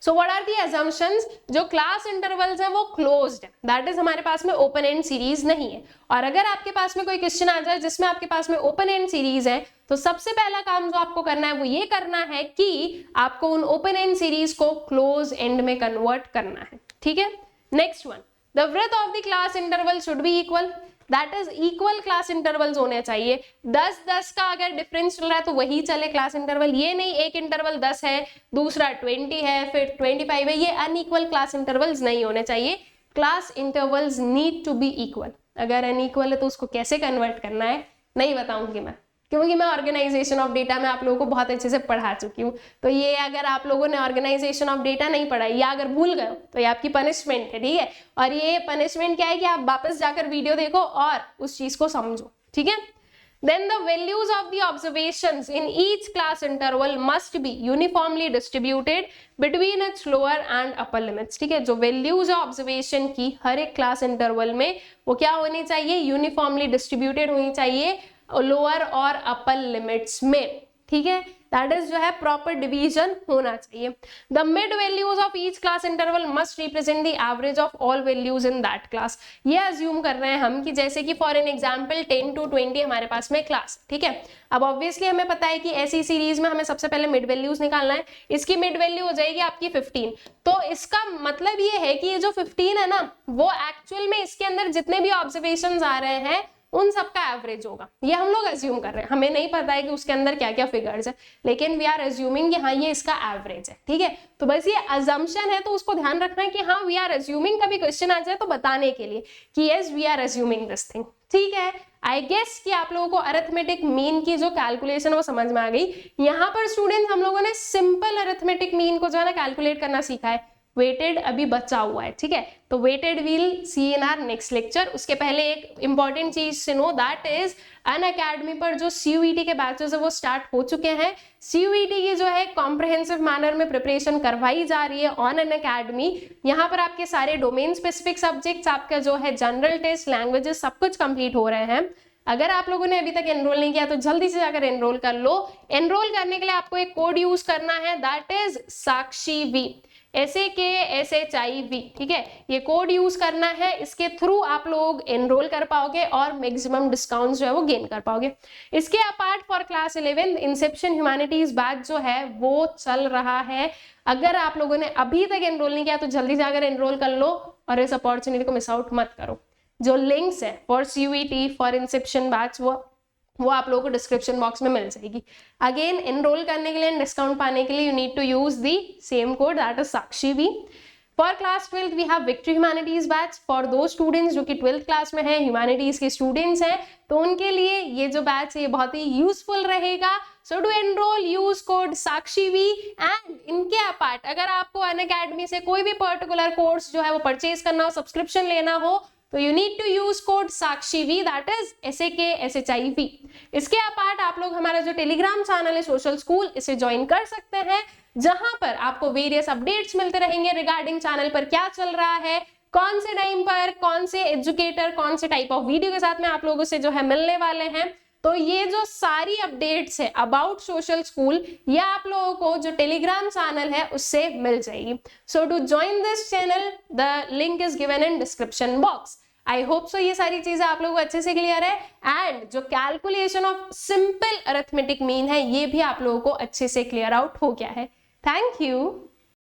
so what are the assumptions, जो क्लास इंटरवल्स है वो क्लोज्ड है, दैट इज हमारे पास में ओपन एंड सीरीज नहीं है। और अगर आपके पास में कोई क्वेश्चन आ जाए जिसमें आपके पास में ओपन एंड सीरीज है, तो सबसे पहला काम जो आपको करना है वो ये करना है कि आपको उन ओपन एंड सीरीज को क्लोज एंड में कन्वर्ट करना है। ठीक है, next one, the breadth of the class interval should be equal. That is equal class intervals होने चाहिए। 10-10 का अगर डिफरेंस चल रहा है तो वही चले क्लास इंटरवल, ये नहीं एक इंटरवल 10 है दूसरा 20 है फिर 25 है, ये अनइक्वल क्लास इंटरवल्स नहीं होने चाहिए। Class intervals need to be equal. अगर अनइक्वल है तो उसको कैसे कन्वर्ट करना है नहीं बताऊंगी मैं, क्योंकि मैं ऑर्गेनाइजेशन ऑफ डेटा में आप लोगों को बहुत अच्छे से पढ़ा चुकी हूँ। तो ये अगर आप लोगों ने ऑर्गेनाइजेशन ऑफ डेटा नहीं पढ़ा या अगर भूल गए तो ये आपकी पनिशमेंट है, ठीक है। और ये पनिशमेंट क्या है कि आप वापस जाकर वीडियो देखो और उस चीज को समझो, ठीक है। Then the values of the observations in each class interval must be uniformly distributed between its lower and upper limits, ठीक है। जो वैल्यूज है ऑब्जर्वेशन की हर एक क्लास इंटरवल में वो क्या होनी चाहिए, यूनिफॉर्मली डिस्ट्रीब्यूटेड होनी चाहिए लोअर और अपर लिमिट्स में, ठीक है। दैट इज जो है प्रॉपर डिवीजन होना चाहिए। The mid values of each class interval must represent the average of all values in that class. ये अज्यूम कर रहे हैं हम कि जैसे कि फॉर एन एग्जांपल 10 to 20 हमारे पास में क्लास, ठीक है। अब ऑब्वियसली हमें पता है कि ऐसी सीरीज में हमें सबसे पहले मिड वैल्यूज निकालना है। इसकी मिड वैल्यू हो जाएगी आपकी 15। तो इसका मतलब ये है कि ये जो 15 है ना वो एक्चुअल में इसके अंदर जितने भी ऑब्जर्वेशंस आ रहे हैं उन सबका एवरेज होगा। ये हम लोग अज्यूम कर रहे हैं, हमें नहीं पता है कि उसके अंदर क्या क्या फिगर्स है, लेकिन वी आर अज्यूमिंग कि हाँ ये इसका एवरेज है, ठीक है। तो बस ये अजम्पशन है तो उसको ध्यान रखना है कि हाँ वी आर अज्यूमिंग, कभी क्वेश्चन आ जाए तो बताने के लिए कि yes we are assuming this thing, ठीक है। आई गेस कि आप लोगों को अरिथमेटिक मीन की जो कैलकुलेशन वो समझ में आ गई। यहाँ पर स्टूडेंट्स हम लोगों ने सिंपल अरिथमेटिक मीन को जो है ना कैलकुलेट करना सीखा है, वेटेड अभी बचा हुआ है, ठीक है। तो weighted we'll see in our next lecture. उसके पहले एक इंपॉर्टेंट चीज से नो दैट इज अनअकैडमी पर जो CUET के बैचेस है वो स्टार्ट हो चुके हैं। CUET की जो है कॉम्प्रिहेंसिव मैनर में प्रिपरेशन करवाई जा रही है ऑन अनअकैडमी। यहाँ पर आपके सारे डोमेन स्पेसिफिक सब्जेक्ट्स, आपका जो है जनरल टेस्ट, लैंग्वेजेस सब कुछ कंप्लीट हो रहे हैं। अगर आप लोगों ने अभी तक एनरोल नहीं किया तो जल्दी से जाकर एनरोल कर लो। एनरोल करने के लिए आपको एक कोड यूज करना है, that is Sakshi V, SAKSHIV, ठीक है। ये कोड यूज करना है, इसके थ्रू आप लोग एनरोल कर पाओगे और मैक्सिमम डिस्काउंट जो है वो गेन कर पाओगे। इसके apart for class 11 Inception humanities batch जो है वो चल रहा है। अगर आप लोगों ने अभी तक एनरोल नहीं किया तो जल्दी जाकर एनरोल कर लो और इस अपॉर्चुनिटी को मिस आउट मत करो। जो लिंक्स है for CUET for Inception batch वो आप लोगों को डिस्क्रिप्शन बॉक्स में मिल जाएगी। अगेन एनरोल करने के लिए, डिस्काउंट पाने के लिए you need to use the same code, that is Sakshi V. For class 12 we have victory humanities batch for दो स्टूडेंट्स जो कि 12th क्लास में है, ह्यूमैनिटीज के स्टूडेंट्स हैं, तो उनके लिए ये जो बैच है ये बहुत ही यूजफुल रहेगा। So to enroll use code Sakshi V. And इनके अपार्ट अगर आपको अनअकैडमी से कोई भी पर्टिकुलर कोर्स जो है वो परचेज करना हो, सब्सक्रिप्शन लेना हो, तो you need to use code Sakshi V, that is SAKSHIV। इसके अपार्ट आप लोग हमारा जो टेलीग्राम चैनल है सोशल स्कूल, इसे ज्वाइन कर सकते हैं, जहां पर आपको वेरियस अपडेट्स मिलते रहेंगे रिगार्डिंग चैनल पर क्या चल रहा है, कौन से टाइम पर कौन से एजुकेटर कौन से टाइप ऑफ वीडियो के साथ में आप लोगों से जो है मिलने वाले हैं। तो ये जो सारी अपडेट्स है अबाउट सोशल स्कूल ये आप लोगों को जो टेलीग्राम चैनल है उससे मिल जाएगी। So to join this channel the link is given in description box. I hope so ये सारी चीजें आप लोगों को अच्छे से क्लियर है एंड जो calculation of simple arithmetic mean है ये भी आप लोगों को अच्छे से क्लियर आउट हो गया है। Thank you.